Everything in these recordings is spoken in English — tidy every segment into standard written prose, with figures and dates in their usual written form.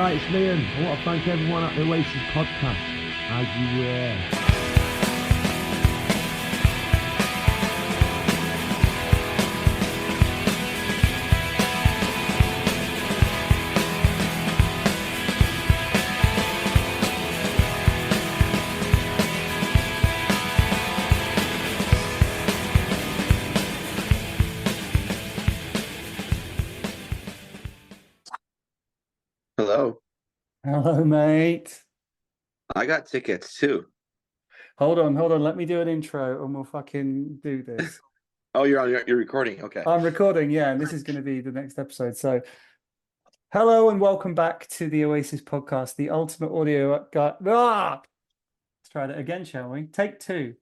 right, it's Liam. I want to thank everyone at the Oasis podcast. As you were. Hello. Hello, mate. I got tickets too. Hold on. Let me do an intro and we'll fucking do this. Oh, you're recording. Okay. I'm recording, yeah, and this is going to be the next episode. So, hello and welcome back to the Oasis podcast, the ultimate audio guide. Let's try that again, shall we? Take two.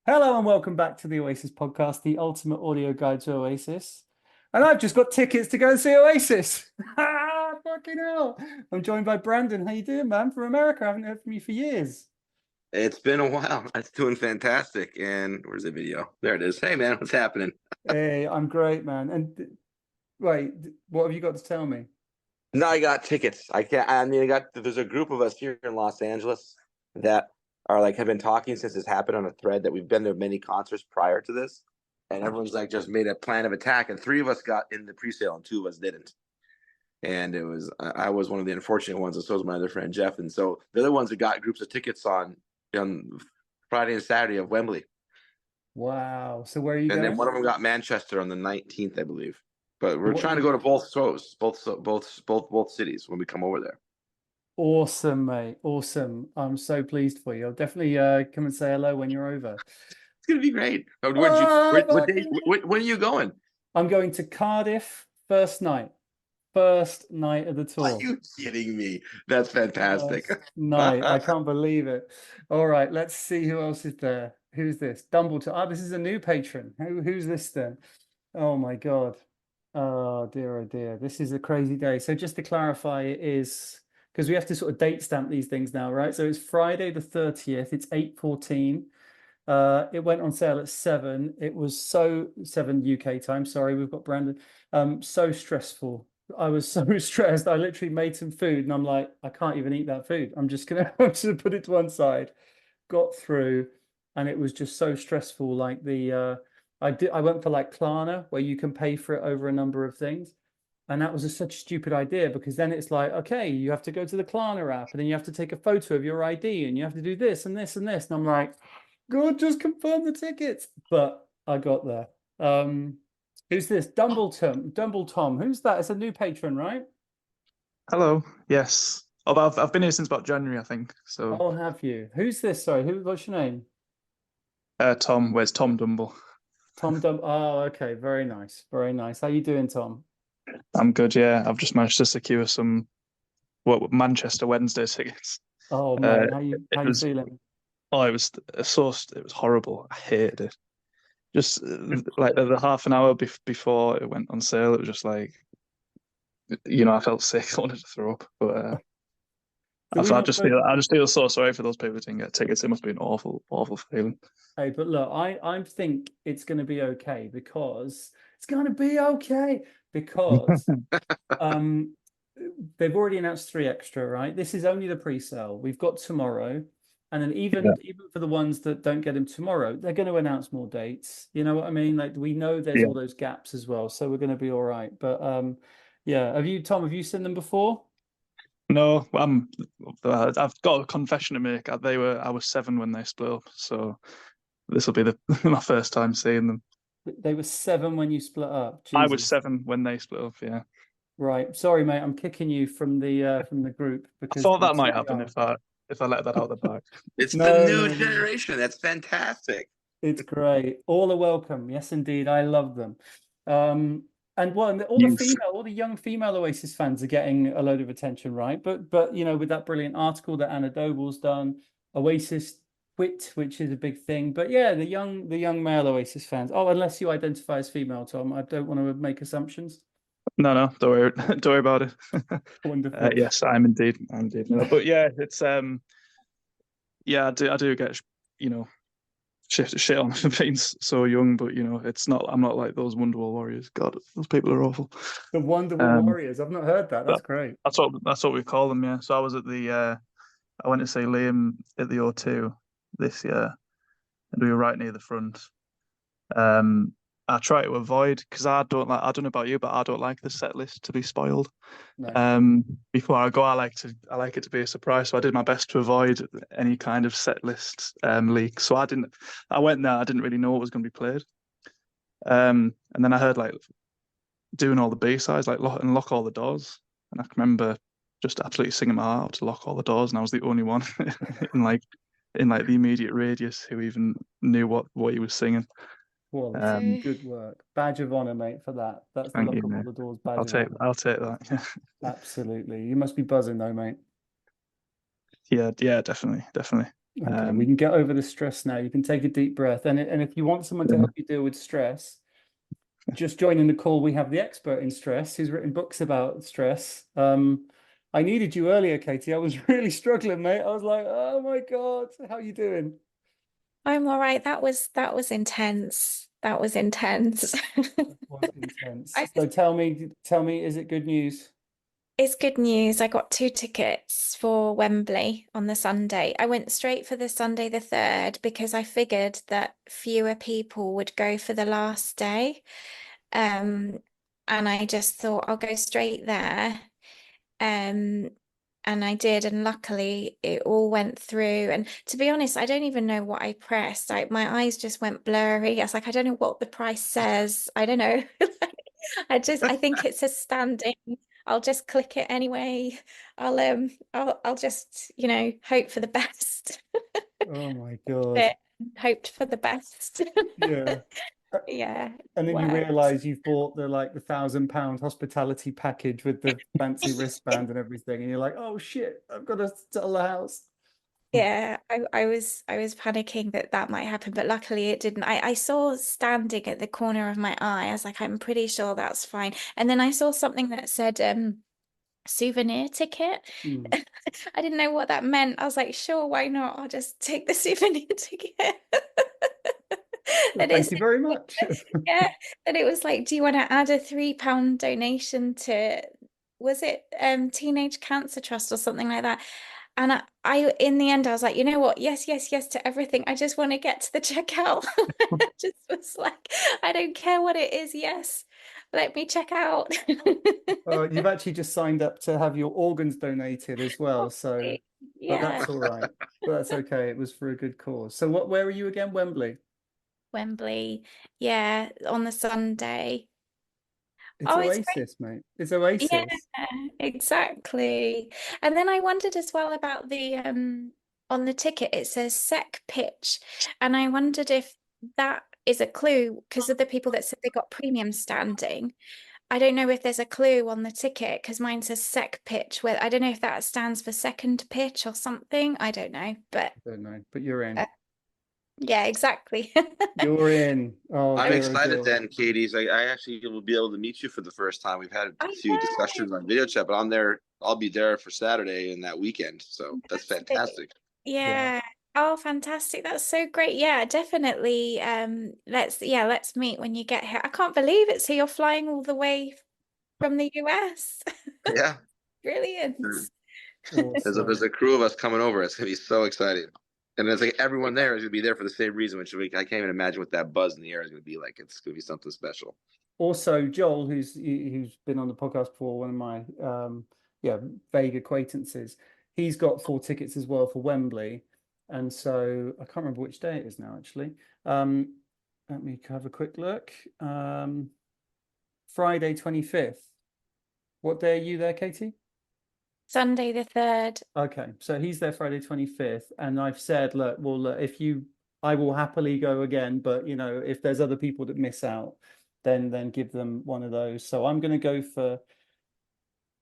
Hello and welcome back to the Oasis podcast, the ultimate audio guide to Oasis. And I've just got tickets to go and see Oasis. Fucking hell. I'm joined by Brandon. How you doing, man? From America. I haven't heard from you for years. It's been a while. It's doing fantastic. And where's the video? There it is. Hey, man, what's happening? Hey, I'm great, man. And wait, what have you got to tell me? No, I got tickets. There's a group of us here in Los Angeles that are have been talking since this happened on a thread that we've been to many concerts prior to this. And everyone's just made a plan of attack. And 3 of us got in the presale and 2 of us didn't. And I was one of the unfortunate ones, and so was my other friend Jeff. And so the other ones that got groups of tickets on Friday and Saturday of Wembley. Wow. So where are you going? going? And then one of them got Manchester on the 19th, I believe. But we're trying to go to both cities when we come over there. Awesome, mate. Awesome. I'm so pleased for you. I'll definitely come and say hello when you're over. It's gonna be great. When are you going? I'm going to Cardiff first night of the tour. Are you kidding me? That's fantastic. Night. I can't believe it. All right, let's see who else is there. Who's this? Dumbledore. Ah, this is a new patron. Who's this then? Oh my God. Oh dear, oh dear. This is a crazy day. So just to clarify, it is because we have to sort of date stamp these things now, right? So it's Friday the 30th. It's 8:14. It went on sale at 7. It was 7 UK time. Sorry, we've got Brandon. So stressful. I was so stressed. I literally made some food and I'm like, I can't even eat that food. I'm just gonna put it to one side. Got through, and it was just so stressful. I went for Klarna, where you can pay for it over a number of things. And that was such a stupid idea, because then it's like, okay, you have to go to the Klarna app and then you have to take a photo of your ID and you have to do this and this and this. And I'm like, God, just confirm the tickets. But I got there. Who's this? Dumble Tom. Who's that? It's a new patron, right? Hello. Yes. Oh, I've been here since about January, I think. So. Oh, have you? Who's this? Sorry, what's your name? Tom. Where's Tom Dumble? Tom Dumble. Oh, okay. Very nice. Very nice. How you doing, Tom? I'm good. Yeah, I've just managed to secure some Manchester Wednesday tickets. Oh man, how you feeling? Oh, it was horrible. I hated it. Just the half an hour before it went on sale, it was just I felt sick. I wanted to throw up, but I just feel so sorry for those people who didn't get tickets. It must be an awful feeling. Hey, but look, I think it's going to be okay, because they've already announced 3 extra, right? This is only the pre-sale. We've got tomorrow. And then even for the ones that don't get them tomorrow, they're going to announce more dates. You know what I mean? We know there's all those gaps as well, so we're going to be all right. But yeah, have you seen them before? No, I've got a confession to make. I was 7 when they split up, so this will be my first time seeing them. They were 7 when you split up. Jesus. I was 7 when they split up. Yeah. Right. Sorry, mate. I'm kicking you from the group, because I thought that might happen if I let that out of the bag. It's the new generation. That's fantastic. It's great. All are welcome. Yes, indeed. I love them. And all the young female Oasis fans are getting a load of attention, right? But with that brilliant article that Anna Doble's done, Oasis Wit, which is a big thing. But yeah, the young male Oasis fans. Oh, unless you identify as female, Tom. I don't want to make assumptions. No, don't worry about it. Wonderful. Yes, I'm indeed. But yeah, it's I do get shit on for being so young, but it's not. I'm not like those Wonderwall Warriors. God, those people are awful. The Wonderful Warriors. I've not heard that. That's great. That's what we call them. Yeah. So I was at I went to see Liam at the O2 this year, and we were right near the front. I try to avoid because I don't know about you, but I don't like the set list to be spoiled. No. Before I go, I like it to be a surprise. So I did my best to avoid any kind of set list leak. So I went there, I didn't really know what was going to be played. And then I heard like doing all the B-sides, like lock all the doors. And I can remember just absolutely singing my heart out to Lock All the Doors, and I was the only one in the immediate radius who even knew what he was singing. Well, good work. Badge of honor, mate, for that. That's the Lock All the Doors badge of honor. I'll take that. Yeah. Absolutely. You must be buzzing though, mate. Yeah, definitely. Okay, we can get over the stress now. You can take a deep breath. And if you want someone to help you deal with stress, just joining the call, we have the expert in stress who's written books about stress. I needed you earlier, Katie. I was really struggling, mate. I was like, oh my God, how are you doing? I'm all right. That was intense. That was intense. That was intense. So tell me, is it good news? It's good news. I got 2 tickets for Wembley on the Sunday. I went straight for the Sunday the 3rd because I figured that fewer people would go for the last day. And I just thought I'll go straight there. And I did, and luckily it all went through. And to be honest, I don't even know what I pressed. My eyes just went blurry. I was like, I don't know what the price says. I don't know. I think it says standing. I'll just click it anyway. I'll just, hope for the best. Oh my God. Hoped for the best. Yeah. Yeah. And then you realize you've bought the £1,000 hospitality package with the fancy wristband and everything, and you're like, oh shit, I've got to sell the house. Yeah, I was panicking that might happen, but luckily it didn't. I saw standing at the corner of my eye. I was like, I'm pretty sure that's fine. And then I saw something that said souvenir ticket. I didn't know what that meant. I was like, sure, why not? I'll just take the souvenir ticket. Well, thank you very much. Yeah, and it was like, do you want to add a £3 donation to, was it Teenage Cancer Trust or something like that? And I in the end I was like, you know what, yes to everything. I just want to get to the checkout. I just was like, I don't care what it is. Yes, let me check out. You've actually just signed up to have your organs donated as well, so yeah, but that's all right. But that's okay. It was for a good cause. So where are you again? Wembley, yeah, on the Sunday. It's Oasis, mate. It's Oasis. Yeah, exactly. And then I wondered as well about the on the ticket it says sec pitch, and I wondered if that is a clue because of the people that said they got premium standing. I don't know if there's a clue on the ticket because mine says sec pitch. Where I don't know if that stands for second pitch or something. I don't know, but you're in. Yeah, exactly. You're in. Oh, I'm excited then, Katie. I actually will be able to meet you for the first time. We've had a few discussions on video chat, but I'll be there for Saturday and that weekend. So that's fantastic. Yeah. Oh, fantastic. That's so great. Yeah, definitely. Let's meet when you get here. I can't believe it. So you're flying all the way from the US. Yeah. Brilliant. Awesome. There's a crew of us coming over. It's gonna be so exciting. And it's like everyone there is gonna be there for the same reason, which I can't even imagine what that buzz in the air is gonna be like. It's gonna be something special. Also, Joel, who's been on the podcast before, one of my vague acquaintances, he's got 4 tickets as well for Wembley, and so I can't remember which day it is now. Actually, let me have a quick look. Friday 25th. What day are you there, Katie? Sunday the 3rd. Okay, so he's there Friday 25th, and I've said, look, I will happily go again, but if there's other people that miss out, then give them one of those. So I'm going to go for,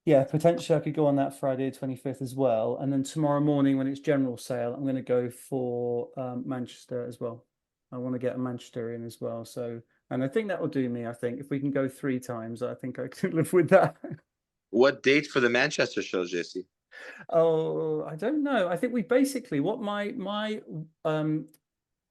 potentially I could go on that Friday 25th as well, and then tomorrow morning when it's general sale, I'm going to go for Manchester as well. I want to get a Manchester in as well. So, and I think that will do me. I think if we can go 3 times, I think I can live with that. What date for the Manchester shows, JC? Oh, I don't know. I think we basically what my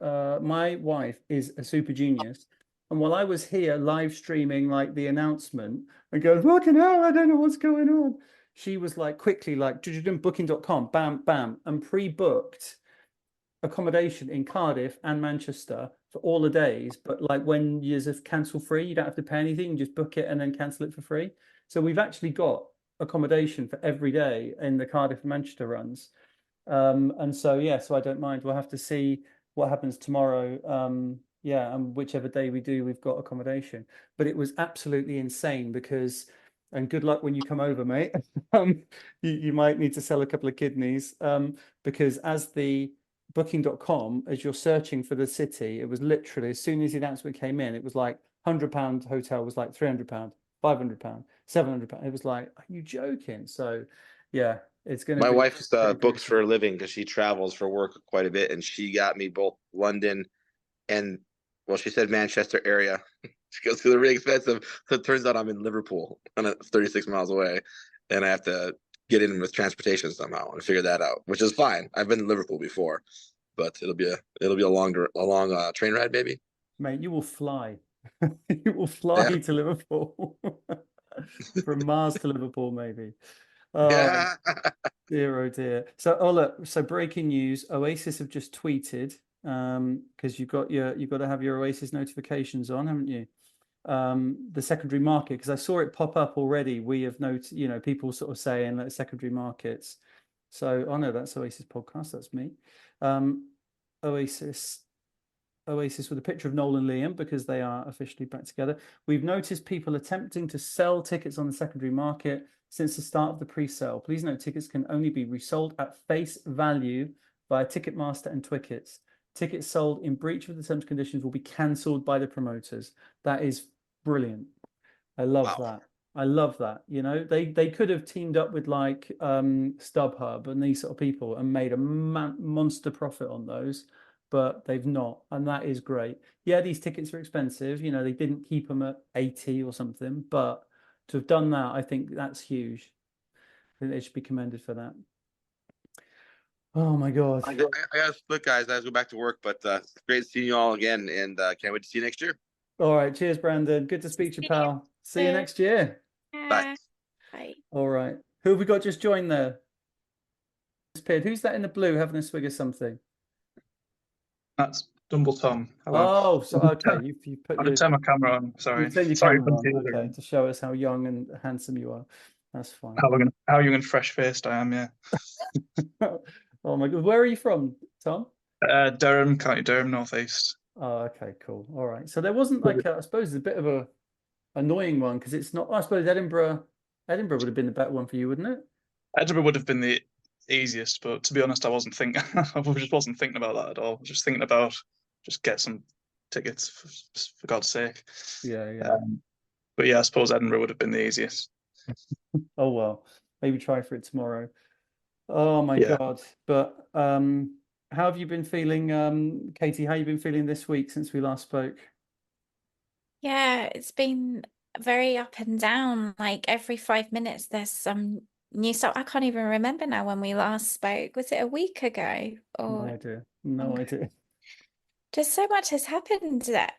my wife is a super genius. And while I was here live streaming like the announcement and going, fucking hell, I don't know what's going on. She was like quickly like booking.com, bam, bam, and pre-booked accommodation in Cardiff and Manchester for all the days. But like when you're just cancel free, you don't have to pay anything, you just book it and then cancel it for free. So we've actually got accommodation for every day in the Cardiff and Manchester runs. And so yeah, so I don't mind. We'll have to see what happens tomorrow. Yeah, and whichever day we do, we've got accommodation. But it was absolutely insane because, and good luck when you come over, mate. You might need to sell a couple of kidneys. Because as the booking.com, as you're searching for the city, it was literally as soon as the announcement came in, it was like £100 hotel was like £300, £500, £700. It was like, are you joking? So yeah, it's going to My be wife's pretty books crazy. for a living because she travels for work quite a bit, and she got me both London and, well, she said Manchester area. She goes, they're really expensive. So it turns out I'm in Liverpool, and it's 36 miles away, and I have to get in with transportation somehow and figure that out, which is fine. I've been to Liverpool before, but it'll be a long train ride, maybe. Mate, you will fly. You will fly Yeah. to Liverpool. From Mars to Liverpool, maybe. Oh Yeah. dear, oh dear. So, oh look, so breaking news, Oasis have just tweeted, because you've got to have your Oasis notifications on, haven't you? The secondary market, because I saw it pop up already. We have noted, people sort of saying that secondary markets. So, oh no, that's Oasis podcast, that's me. Oasis with a picture of Noel and Liam because they are officially back together. We've noticed people attempting to sell tickets on the secondary market since the start of the pre-sale. Please note tickets can only be resold at face value via Ticketmaster and Twickets. Tickets sold in breach of the terms and conditions will be cancelled by the promoters. That is brilliant. I love that. I love that. They could have teamed up with like StubHub and these sort of people and made a monster profit on those, but they've not, and that is great. Yeah, these tickets are expensive. They didn't keep them at 80 or something, but to have done that, I think that's huge. I think they should be commended for that. Oh my God. I gotta split, guys. I have to go back to work, but it's great seeing you all again, and can't wait to see you next year. All right. Cheers, Brandon. Good to speak to you, pal. See you next year. Bye. Bye. All right. Who have we got just joined there? Who's that in the blue having a swig of something? That's Dumble Tom. Hello. Oh, so okay. You put I your did turn my camera on. Sorry. you turned your Sorry, camera couldn't on, see you. okay, to show us how young and handsome you are. That's fine. How young and fresh faced I am. Yeah. Oh my God. Where are you from, Tom? Durham, County Durham, Northeast. Oh, okay, cool. All right. So there wasn't like I suppose it's a bit of a annoying one because it's not. I suppose Edinburgh would have been the better one for you, wouldn't it? Edinburgh would have been the easiest, but to be honest, I wasn't thinking. I just wasn't thinking about that at all. I was just thinking about just get some tickets for God's sake. Yeah. But yeah, I suppose Edinburgh would have been the easiest. Oh well, maybe try for it tomorrow. Oh my God. But how have you been feeling, Katie? How have you been feeling this week since we last spoke? Yeah, it's been very up and down. Like every 5 minutes, there's some new stuff. I can't even remember now when we last spoke. Was it a week ago? No Or idea. No idea. just so much has happened that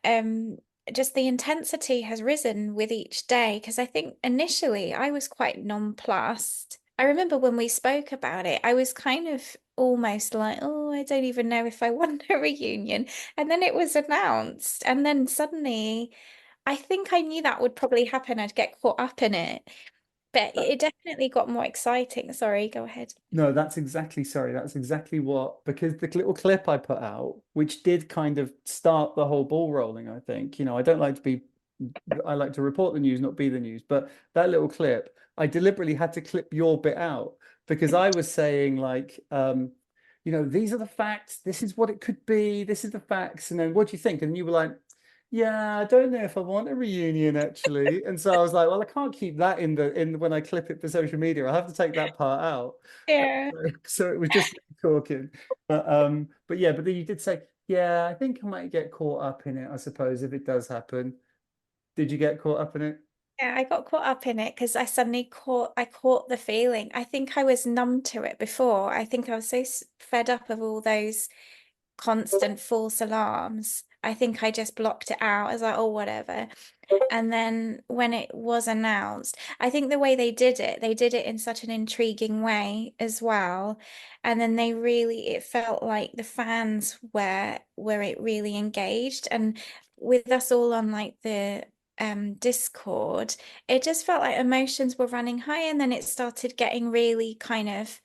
just the intensity has risen with each day. Because I think initially I was quite nonplussed. I remember when we spoke about it, I was kind of almost like, oh, I don't even know if I want a reunion. And then it was announced, and then suddenly I think I knew that would probably happen. I'd get caught up in it, but it definitely got more exciting. Sorry, go ahead. No, that's exactly what, because the little clip I put out, which did kind of start the whole ball rolling, I think. I like to report the news, not be the news. But that little clip, I deliberately had to clip your bit out because I was saying like, these are the facts. This is what it could be. This is the facts. And then what do you think? And you were like, yeah, I don't know if I want a reunion actually. And so I was like, well, I can't keep that in when I clip it for social media. I have to take that part out. Yeah. So it was just talking. But yeah, but then you did say, yeah, I think I might get caught up in it, I suppose, if it does happen. Did you get caught up in it? Yeah, I got caught up in it because I suddenly caught the feeling. I think I was numb to it before. I think I was so fed up of all those constant false alarms. I think I just blocked it out. I was like, oh, whatever. And then when it was announced, I think the way they did it in such an intriguing way as well. And then it felt like the fans were it really engaged. And with us all on like the Discord, it just felt like emotions were running high, and then it started getting really kind of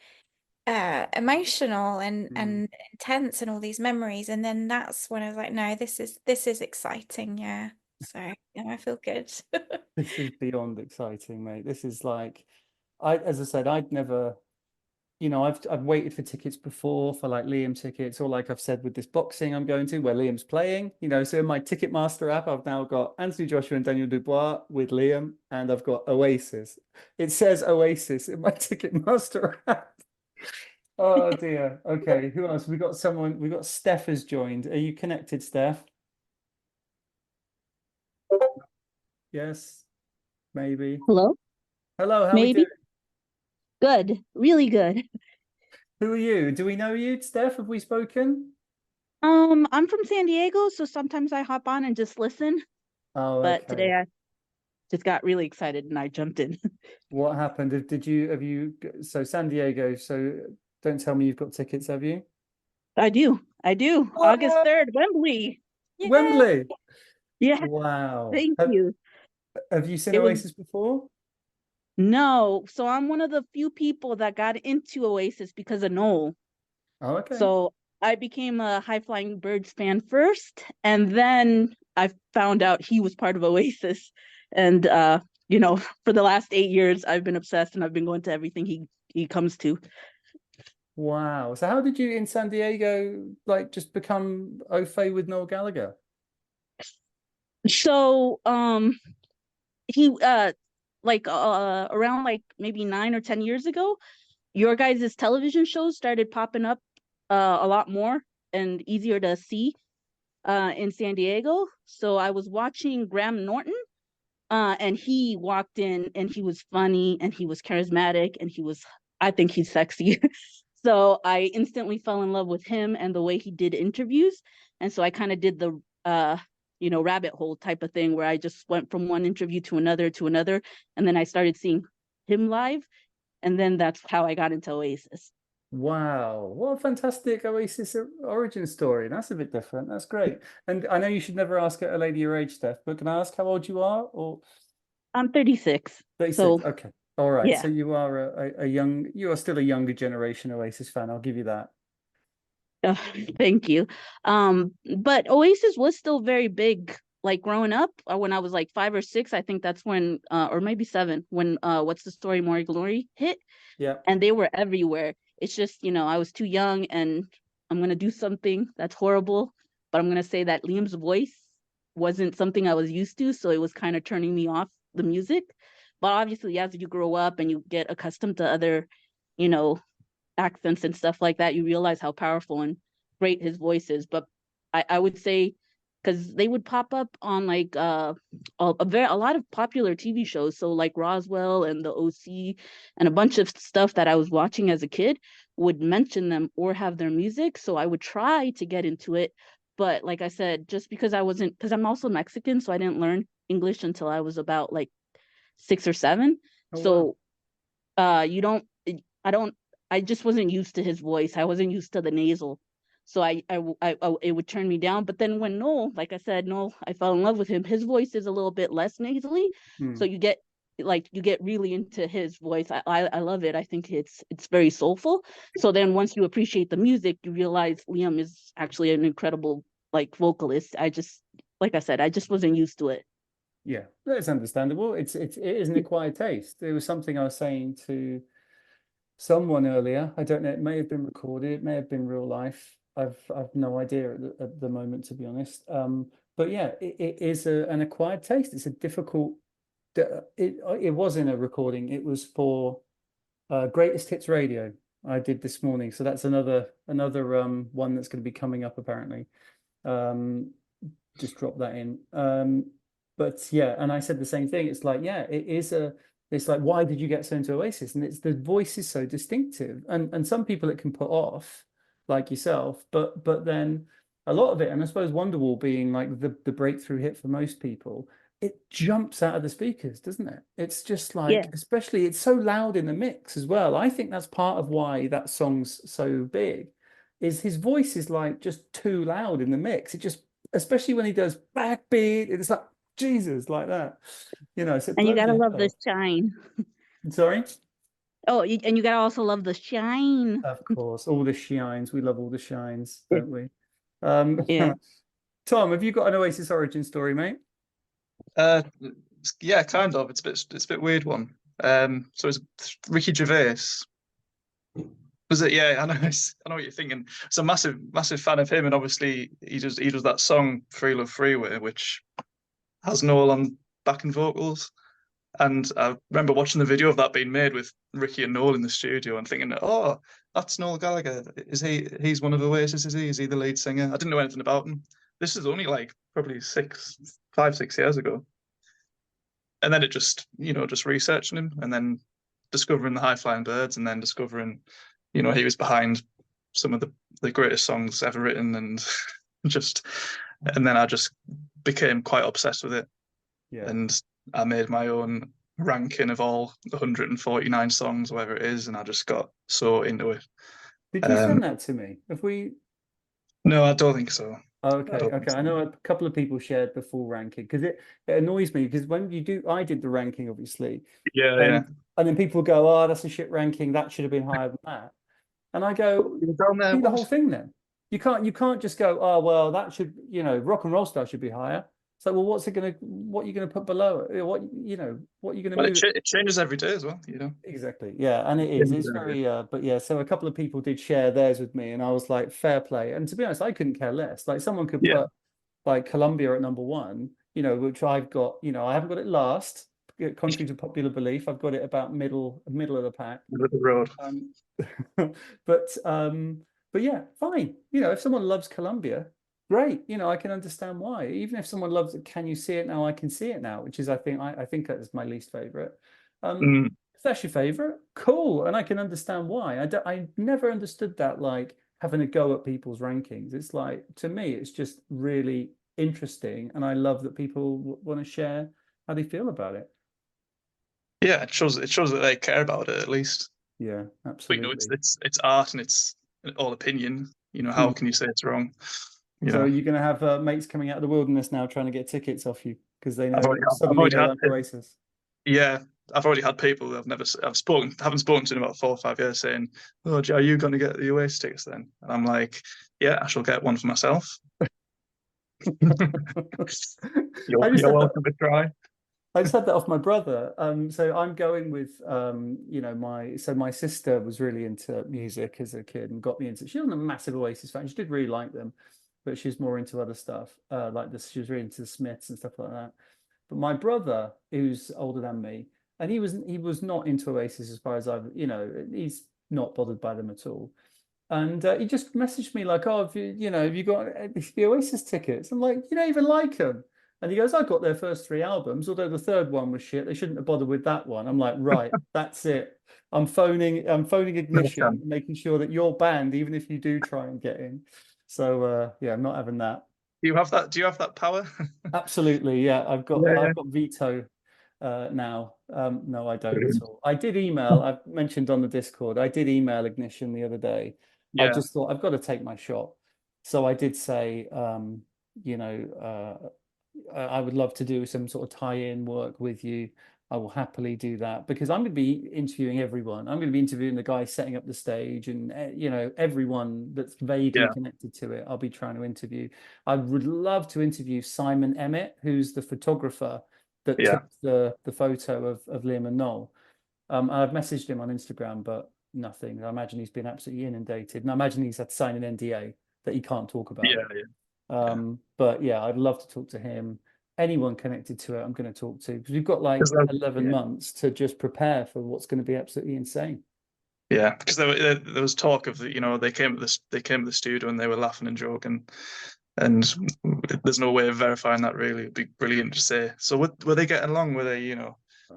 emotional and intense, and all these memories. And then that's when I was like, no, this is exciting. Yeah. So yeah, I feel good. This is beyond exciting, mate. This is like, as I said, I'd never, I've waited for tickets before, for like Liam tickets, or like I've said with this boxing I'm going to where Liam's playing, so in my Ticketmaster app, I've now got Anthony Joshua and Daniel Dubois with Liam, and I've got Oasis. It says Oasis in my Ticketmaster app. Oh dear. Okay, who else? We got Stef has joined. Are you connected, Stef? Yes, maybe. Hello? Hello, how we Maybe? doing? Good. Really good. Who are you? Do we know you, Steph? Have we spoken? I'm from San Diego, so sometimes I hop on and just listen. Oh, But okay. today I just got really excited and I jumped in. What happened? So San Diego, so don't tell me you've got tickets, have you? I do. August 3rd, Wembley. Yeah. Wembley. Yeah, Wow. thank Have, you. have you seen It was Oasis before? No, so I'm one of the few people that got into Oasis because of Noel. Oh, okay. So I became a High Flying Birds fan first, and then I found out he was part of Oasis. And for the last 8 years, I've been obsessed, and I've been going to everything he comes to. Wow. So how did you in San Diego like just become au fait with Noel Gallagher? So he around like maybe 9 or 10 years ago, your guys' television shows started popping up a lot more and easier to see in San Diego. So I was watching Graham Norton, and he walked in, and he was funny, and he was charismatic, and I think he's sexy. So I instantly fell in love with him and the way he did interviews. And so I kind of did the rabbit hole type of thing where I just went from one interview to another, and then I started seeing him live, and then that's how I got into Oasis. Wow, what a fantastic Oasis origin story. That's a bit different. That's great. And I know you should never ask a lady your age, Steph, but can I ask how old you are? Or I'm 36. 36. So okay. All right. yeah. So you are you are still a younger generation Oasis fan. I'll give you that. Thank you. But Oasis was still very big, like growing up. When I was like 5 or 6, I think that's when, or maybe 7, when What's the Story, More Glory hit. Yeah. And they were everywhere. It's just, I was too young, and I'm gonna do something that's horrible, but I'm gonna say that Liam's voice wasn't something I was used to, so it was kind of turning me off the music. But obviously, as you grow up and you get accustomed to other, accents and stuff like that, you realize how powerful and great his voice is. But I would say, because they would pop up on like a lot of popular TV shows, so like Roswell and the OC and a bunch of stuff that I was watching as a kid would mention them or have their music. So I would try to get into it, but like I said, just because because I'm also Mexican, so I didn't learn English until I was about like 6 or 7. Oh, So I just wasn't used to his voice. I wasn't used to the nasal. So it would turn me down. But then when Noel, like I said, I fell in love with him. His voice is a little bit less nasally. So you get really into his voice. I love it. I think it's very soulful. So then once you appreciate the music, you realize Liam is actually an incredible like vocalist. Like I said, I just wasn't used to it. Yeah, that's understandable. It is an acquired taste. There was something I was saying to someone earlier. I don't know, it may have been recorded, it may have been real life. I've no idea at the moment, to be honest. But yeah, it is an acquired taste. It's a difficult. It was in a recording. It was for Greatest Hits Radio. I did this morning, so that's another one that's going to be coming up apparently. Just drop that in. But yeah, and I said the same thing. It's like, yeah, it's like, why did you get so into Oasis? And it's the voice is so distinctive, and some people it can put off, like yourself, but then a lot of it, and I suppose Wonderwall being like the breakthrough hit for most people, it jumps out of the speakers, doesn't it? It's just Yeah. like, especially it's so loud in the mix as well. I think that's part of why that song's so big, is his voice is like just too loud in the mix. It just, especially when he does backbeat, it's like Jesus, like that. You know, so it And you blows gotta your love head the off. shine. Sorry? Oh, and you gotta also love the shine. Of course, all the shines. We love all the shines, Yeah. don't we? Yeah. Tom, have you got an Oasis origin story, mate? Yeah, kind of. It's a bit weird one. So it's Ricky Gervais. Was it? Yeah, I know. I know what you're thinking. So massive fan of him, and obviously he does that song "Free Love Freeway," which has Noel on backing vocals. And I remember watching the video of that being made with Ricky and Noel in the studio, and thinking, "Oh, that's Noel Gallagher. Is he? He's one of Oasis. Is he? Is he the lead singer?" I didn't know anything about him. This is only like probably 5, 6 years ago. And then it just researching him, and then discovering the High Flying Birds, and then discovering, he was behind some of the greatest songs ever written, and and then I just became quite obsessed with it. Yeah. And I made my own ranking of all 149 songs, whatever it is, and I just got so into it. Did you send that to me? Have we? No, I don't think so. Okay, don't think okay. I so. know a couple of people shared the full ranking because it annoys me because when you do, I did the ranking obviously, Yeah. and then people go, "Oh, that's a shit ranking. That should have been higher than that." And I go, You were down there, "Do the what? whole thing then. You can't just go, oh well, that should, Rock and Roll Star should be higher." So, well, what are you gonna put below it? What are you gonna Well, move? it changes every day as well, Exactly. Yeah, and it is. It's very but yeah, so a couple of people did share theirs with me and I was like, fair play. And to be honest, I couldn't care less. Like someone could Yeah. put like Columbia at number one, which I've got, I haven't got it last, contrary to popular belief. I've got it about middle of the pack. Middle of the road. But yeah, fine. If someone loves Columbia, great. I can understand why. Even if someone loves it, Can You See It Now? I Can See It Now, which is I think that is my least favorite. If that's your favorite, cool, and I can understand why. I never understood that, like having a go at people's rankings. It's like, to me, it's just really interesting, and I love that people want to share how they feel about it. Yeah, it shows that they care about it at least. Yeah, But absolutely. it's art and it's all opinion. How can you say it's wrong? So you're going to have mates coming out of the wilderness now trying to get tickets off you because they know I've suddenly already they had like Oasis. Yeah, I've already had people haven't spoken to in about 4 or 5 years saying, "Oh, are you going to get the Oasis tickets then?" And I'm like, "Yeah, I shall get one for myself." You're welcome to try. I just had that off my brother. So I'm going with, my sister was really into music as a kid and got me into. She wasn't a massive Oasis fan. She did really like them, but she's more into other stuff, like this. She was really into the Smiths and stuff like that. But my brother, who's older than me, and he was not into Oasis as far as he's not bothered by them at all. And he just messaged me like, "Oh, have you got the Oasis tickets?" I'm like, "You don't even like them." And he goes, "I got their first 3 albums, although the third one was shit. They shouldn't have bothered with that one." I'm like, "Right, that's it. I'm phoning Ignition, making sure that you're banned, even if you do try and get in." So yeah, I'm not having that. Do you have that power? Absolutely, yeah. I've got Yeah. veto now. No, I don't at all. I did email. I've mentioned on the Discord. I did email Ignition the other day. I Yeah. just thought I've got to take my shot. So I did say, I would love to do some sort of tie-in work with you. I will happily do that because I'm going to be interviewing everyone. I'm going to be interviewing the guy setting up the stage and, everyone that's vaguely connected to it. I'll be trying to interview. I would love to interview Simon Emmett, who's the photographer that took the photo of Liam and Noel. I've messaged him on Instagram, but nothing. I imagine he's been absolutely inundated. And I imagine he's had to sign an NDA that he can't talk about it. But yeah, I'd love to talk to him. Anyone connected to it, I'm going to talk to because we've got like 11 months to just prepare for what's going to be absolutely insane. Yeah, because there was talk of they came to the studio and they were laughing and joking, and there's no way of verifying that really. It'd be brilliant to say. So were they getting along? Were they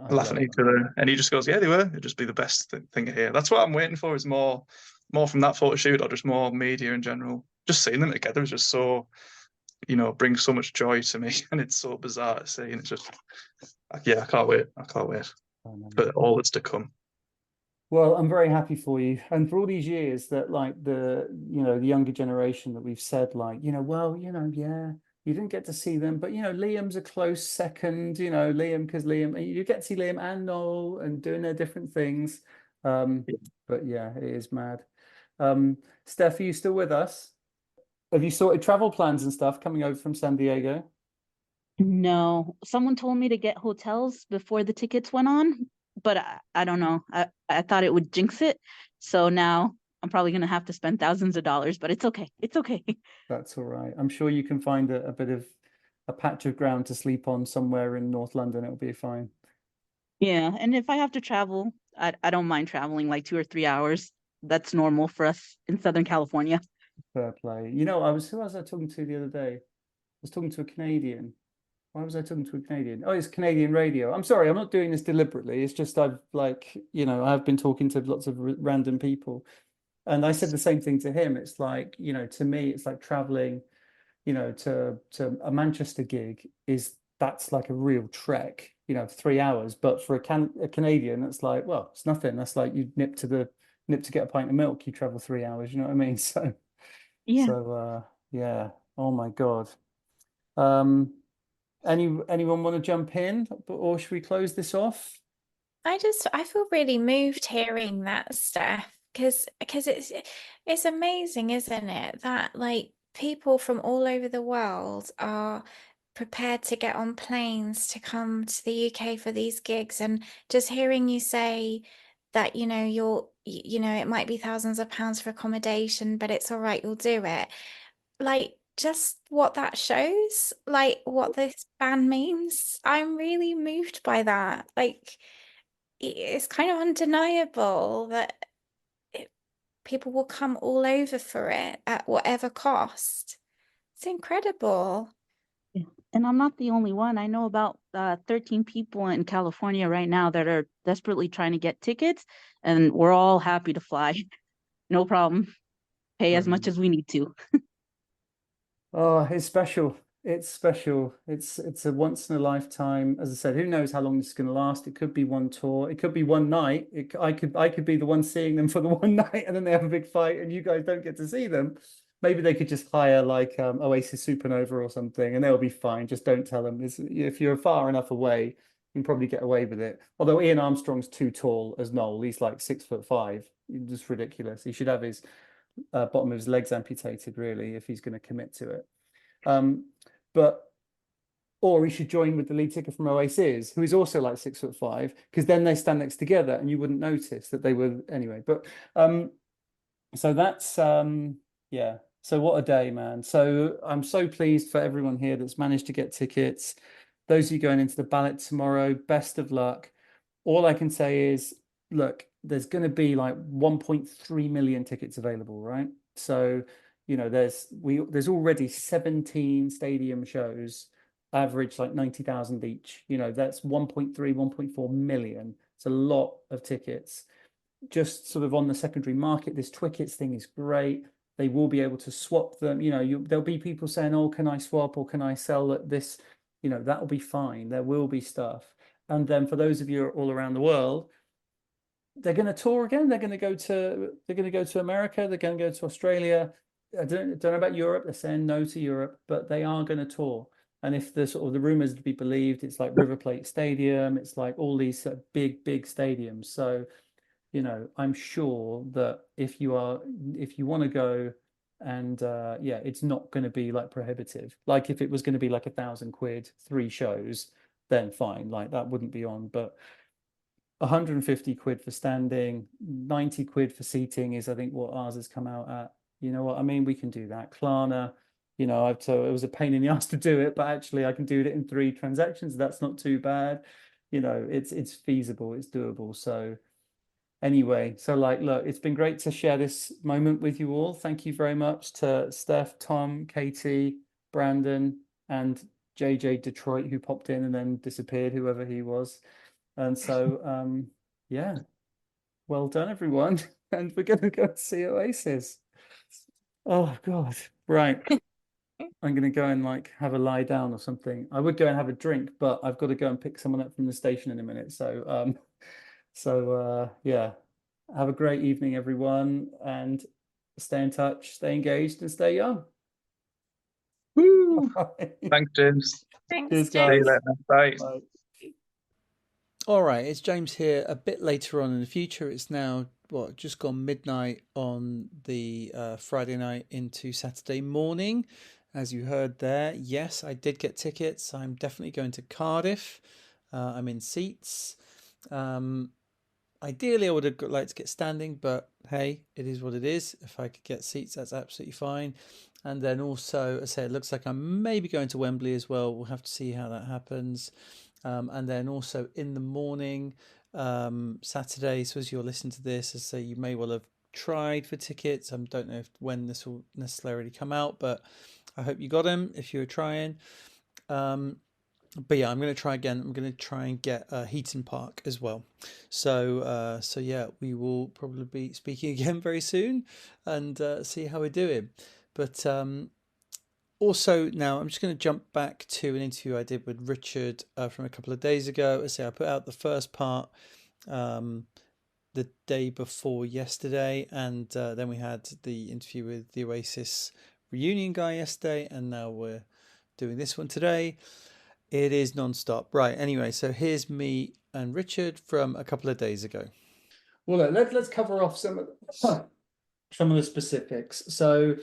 laughing at each other? And he just goes, "Yeah, they were. It'd just be the best thing to hear." That's what I'm waiting for. Is more more from that photo shoot or just more media in general. Just seeing them together is just so, brings so much joy to me, and it's so bizarre to see, and it's just, yeah, I can't wait. I can't wait Oh, no. for all that's to come. Well, I'm very happy for you. And for all these years that like the younger generation that we've said like, well, yeah, you didn't get to see them, but Liam's a close second, Liam, because Liam, you get to see Liam and Noel and doing their different things. But yeah, it is mad. Steph, are you still with us? Have you sorted travel plans and stuff coming over from San Diego? No, someone told me to get hotels before the tickets went on, but I don't know. I thought it would jinx it. So now I'm probably going to have to spend thousands of dollars, but it's okay. It's okay. That's all right. I'm sure you can find a bit of a patch of ground to sleep on somewhere in North London. It'll be fine. Yeah, and if I have to travel, I don't mind traveling like 2 or 3 hours. That's normal for us in Southern California. Fair play. Who was I talking to the other day? I was talking to a Canadian. Why was I talking to a Canadian? Oh, it's Canadian radio. I'm sorry, I'm not doing this deliberately. It's just I've I've been talking to lots of random people. And I said the same thing to him. It's like, to me, it's like traveling, to a Manchester gig that's like a real trek, 3 hours. But for a Canadian, that's like, well, it's nothing. That's like you nip to get a pint of milk, you travel 3 hours, you know what I mean? So Yeah. yeah. Oh my God. Anyone want to jump in, or should we close this off? I feel really moved hearing that stuff because it's amazing, isn't it? That like people from all over the world are prepared to get on planes to come to the UK for these gigs, and just hearing you say that it might be thousands of pounds for accommodation, but it's all right, you'll do it. Like just what that shows, like what this band means. I'm really moved by that. Like it's kind of undeniable that people will come all over for it at whatever cost. It's incredible. Yeah. And I'm not the only one. I know about 13 people in California right now that are desperately trying to get tickets, and we're all happy to fly. No problem. Pay as much as we need to. Oh, it's special. It's special. It's a once in a lifetime. As I said, who knows how long this is going to last? It could be one tour. It could be one night. I could be the one seeing them for the one night, and then they have a big fight, and you guys don't get to see them. Maybe they could just hire like Oasis Supernova or something, and they'll be fine. Just don't tell them. If you're far enough away, you can probably get away with it. Although Ian Armstrong's too tall as Noel. He's like 6'5". It's just ridiculous. He should have his bottom of his legs amputated, really, if he's going to commit to it. Or he should join with the lead singer from Oasis, who is also like 6'5", because then they stand next together and you wouldn't notice that they were anyway. But so that's yeah. So what a day, man. So I'm so pleased for everyone here that's managed to get tickets. Those of you going into the ballot tomorrow, best of luck. All I can say is, look, there's going to be like 1.3 million tickets available, right? So, there's already 17 stadium shows, average like 90,000 each. That's 1.3, 1.4 million. It's a lot of tickets. Just sort of on the secondary market, this Twickets thing is great. They will be able to swap them. There'll be people saying, oh, can I swap or can I sell at this? That'll be fine. There will be stuff. And then for those of you all around the world, they're going to tour again. They're going to go to America. They're going to go to Australia. I don't know about Europe. They're saying no to Europe, but they are going to tour. And if the sort of the rumors to be believed, it's like River Plate Stadium. It's like all these big stadiums. So, I'm sure that if you want to go, and it's not going to be like prohibitive. Like if it was going to be like £1,000, 3 shows, then fine. Like that wouldn't be on. But 150 quid for standing, 90 quid for seating is I think what ours has come out at. You know what I mean? We can do that. Klarna, so it was a pain in the ass to do it, but actually I can do it in 3 transactions. That's not too bad. It's feasible, it's doable. So anyway, so look, it's been great to share this moment with you all. Thank you very much to Stef, Tom, Katy, Brandon, and JJ Detroit, who popped in and then disappeared, whoever he was. And so, yeah, well done, everyone. and we're gonna go and see Oasis. Oh God. Right. I'm gonna go and like have a lie down or something. I would go and have a drink, but I've got to go and pick someone up from the station in a minute. So yeah. Have a great evening, everyone, and stay in touch, stay engaged, and stay young. Woo! Thanks, James. Thanks, Cheers, See you James. guys. later. Bye. Bye. All right, it's James here. A bit later on in the future. It's now just gone midnight on the Friday night into Saturday morning. As you heard there, yes, I did get tickets. I'm definitely going to Cardiff. I'm in seats. Ideally, I would have liked to get standing, but hey, it is what it is. If I could get seats, that's absolutely fine. And then also, I say, it looks like I'm maybe going to Wembley as well. We'll have to see how that happens. And then also in the morning, Saturday, so as you're listening to this, as I say, you may well have tried for tickets. I don't know when this will necessarily come out, but I hope you got them if you were trying. But yeah, I'm going to try again. I'm going to try and get Heaton Park as well. So yeah, we will probably be speaking again very soon and see how we're doing. But also now I'm just going to jump back to an interview I did with Richard from a couple of days ago. I say I put out the first part the day before yesterday, and then we had the interview with the Oasis Reunion guy yesterday, and now we're doing this one today. It is non-stop. Right, anyway, so here's me and Richard from a couple of days ago. Well, let's cover off some of the specifics. So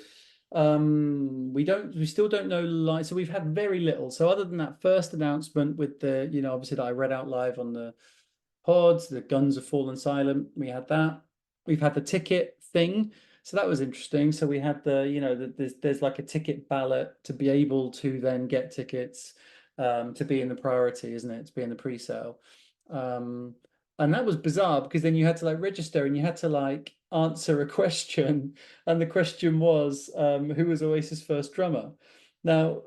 we still don't know, so we've had very little. So other than that first announcement with the, obviously that I read out live on the pods, the guns have fallen silent. We had that. We've had the ticket thing. So that was interesting. So we had there's like a ticket ballot to be able to then get tickets. To be in the priority, isn't it? To be in the pre-sale. And that was bizarre because then you had to like register and you had to like answer a question. And the question was, who was Oasis' first drummer? Now,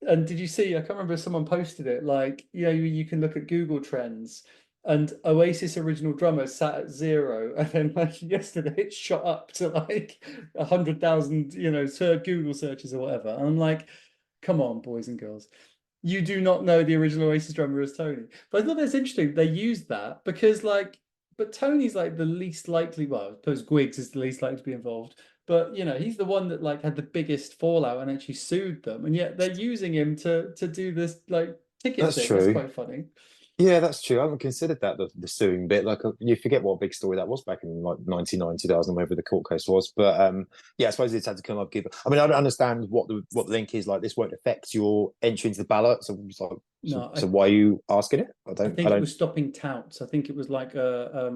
and did you see, I can't remember if someone posted it, like, you can look at Google Trends and Oasis original drummer sat at 0. And then like yesterday it shot up to like 100,000, Google searches or whatever. And I'm like, come on, boys and girls. You do not know the original Oasis drummer as Tony. But I thought that's interesting. They used that because but Tony's like the least likely, well, I suppose Gwiggs is the least likely to be involved. But, he's the one that like had the biggest fallout and actually sued them. And yet they're using him to do this like ticket That's thing. true. That's quite funny. Yeah, that's true. I haven't considered that, the suing bit. Like, you forget what a big story that was back in like 99, 2000, whatever the court case was. But yeah, I suppose it's had to kind of give. I mean, I don't understand what the link is. Like, this won't affect your entry into the ballot. So it's like, so why are you asking it? I think it was stopping touts. I think it was like a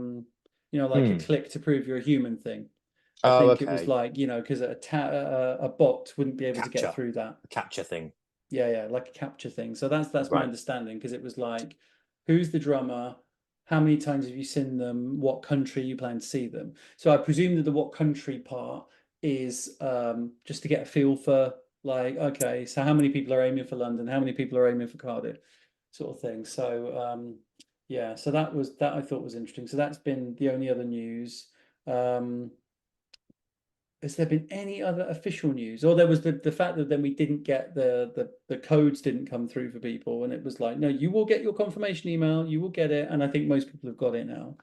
a click to prove you're a human thing. I think it was like, because a bot wouldn't be able to get through that. A capture thing. Yeah, like a capture thing. So that's my understanding, because it was like, who's the drummer? How many times have you seen them? What country you plan to see them? So I presume that the what country part is just to get a feel for like, okay, so how many people are aiming for London? How many people are aiming for Cardiff? Sort of thing. So yeah, so that I thought was interesting. So that's been the only other news. Has there been any other official news? Or there was the fact that then we didn't get the codes didn't come through for people, and it was like, no, you will get your confirmation email, you will get it, and I think most people have got it now.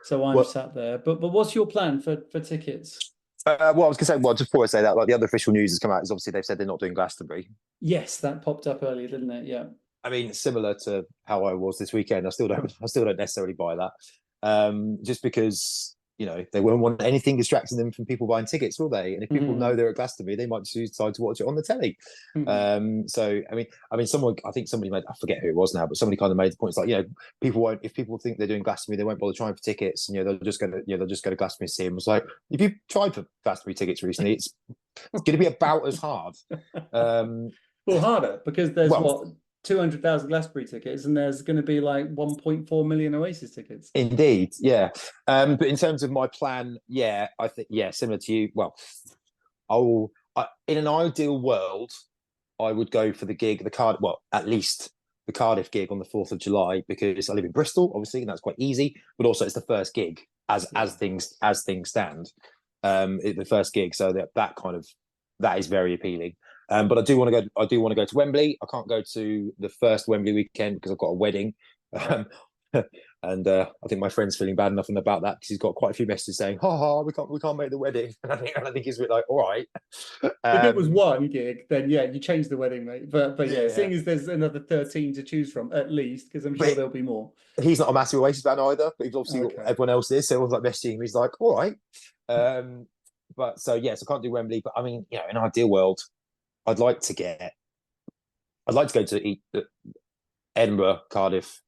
So I'm sat there. But what's your plan for tickets? Well, I was gonna say, just before I say that, like the other official news has come out is obviously they've said they're not doing Glastonbury. Yes, that popped up earlier, didn't it? Yeah. I mean, similar to how I was this weekend, I still don't necessarily buy that. Just because they won't want anything distracting them from people buying tickets, will they? And if people know they're at Glastonbury, they might decide to watch it on the telly. So I mean, I think somebody made, I forget who it was now, but somebody kind of made the point. It's like, people won't, if people think they're doing Glastonbury, they won't bother trying for tickets, and they'll just go to Glastonbury to see him. It's like, if you've tried for Glastonbury tickets recently, it's going to be about as hard. Well, harder, because there's 200,000 Glastonbury tickets, and there's going to be like 1.4 million Oasis tickets. Indeed, yeah. But in terms of my plan, I think, similar to you. Well, in an ideal world, I would go for the gig, at least the Cardiff gig on the 4th of July, because I live in Bristol, obviously, and that's quite easy. But also, it's the first gig as things stand. The first gig, so that is very appealing. But I do want to go to Wembley. I can't go to the first Wembley weekend because I've got a wedding. And I think my friend's feeling bad enough about that because he's got quite a few messages saying, we can't make the wedding." And I think he's a bit like, all right. If it was one gig, then yeah, you change the wedding, mate. But yeah, Yeah. seeing as there's another 13 to choose from, at least, because I'm sure But- there'll be more. He's not a massive Oasis fan either, but he's obviously Okay. everyone else is. So everyone's like messaging him. He's like, all right. But so yes, I can't do Wembley. But I mean, in an ideal world, I'd like to go to Edinburgh, Cardiff,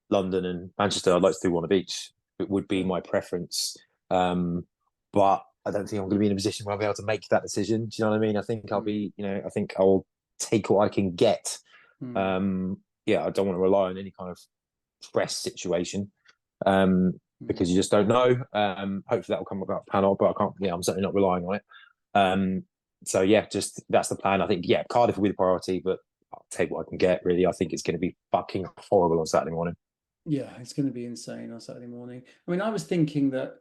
London, and Manchester. I'd like to do one of each. It would be my preference. But I don't think I'm going to be in a position where I'll be able to make that decision. Do you know what I mean? I think I'll be, I think I'll take what I can get. I don't want to rely on any kind of press situation because you just don't know. Hopefully that will come about panel, but I can't. Yeah, I'm certainly not relying on it. So yeah, just that's the plan. I think Cardiff will be the priority, but I'll take what I can get. Really, I think it's going to be fucking horrible on Saturday morning. Yeah, it's going to be insane on Saturday morning. I mean, I was thinking that,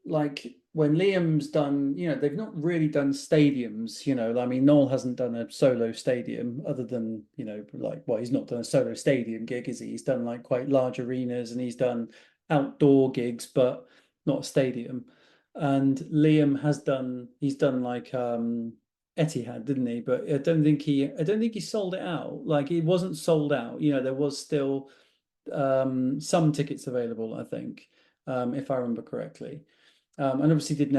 like when Liam's done, they've not really done stadiums, I mean, Noel hasn't done a solo stadium other than, he's not done a solo stadium gig, is he? He's done like quite large arenas and he's done outdoor gigs, but not a stadium. And Liam he's done like Etihad, didn't he? But I don't think he sold it out. Like it wasn't sold out. There was still some tickets available, I think, if I remember correctly. And obviously did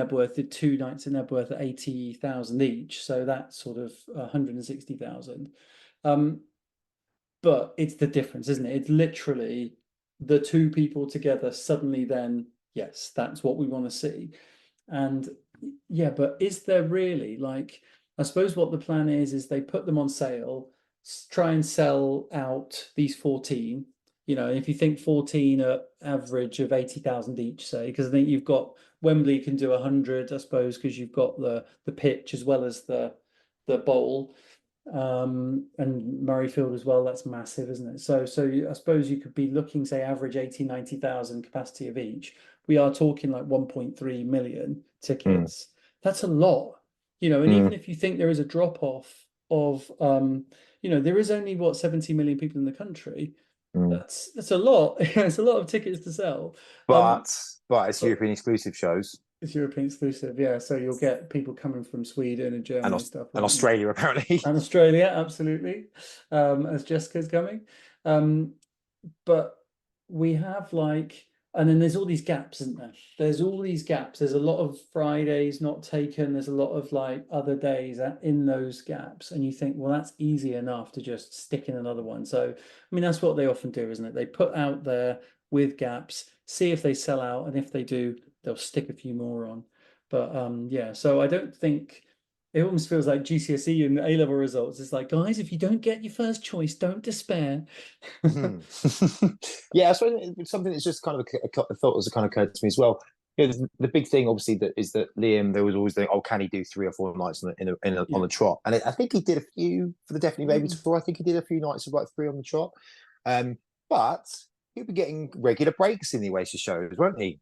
2 nights in Nebworth at 80,000 each, so that's sort of 160,000. But it's the difference, isn't it? It's literally the two people together suddenly then, yes, that's what we want to see. And yeah, but is there really, like, I suppose what the plan is they put them on sale, try and sell out these 14. If you think 14 at average of 80,000 each, say, because I think you've got Wembley can do 100, I suppose, because you've got the pitch as well as the bowl, and Murrayfield as well. That's massive, isn't it? So I suppose you could be looking, say, average 80, 90,000 capacity of each. We are talking like 1.3 million tickets. That's a lot, and even if you think there is a drop off of, there is only 70 million people in the country. That's a lot. It's a lot of tickets to sell. But it's European exclusive shows. It's European exclusive, yeah. So you'll get people coming from Sweden and Germany and stuff. And Australia, apparently. And Australia, absolutely. As Jessica's coming. But we have and then there's all these gaps, isn't there? There's all these gaps. There's a lot of Fridays not taken. There's a lot of other days in those gaps. And you think, well, that's easy enough to just stick in another one. So, I mean, that's what they often do, isn't it? They put out there with gaps, see if they sell out. And if they do, they'll stick a few more on. But so I don't think, it almost feels like GCSE and A-level results. It's like, guys, if you don't get your first choice, don't despair. Yeah, I suppose something that's just kind of a thought that's kind of occurred to me as well. The big thing, obviously, is that Liam, there was always can he do 3 or 4 nights on the trot? And I think he did a few for the Definitely Baby tour. I think he did a few nights of 3 on the trot. But he'll be getting regular breaks in the Oasis shows, won't he?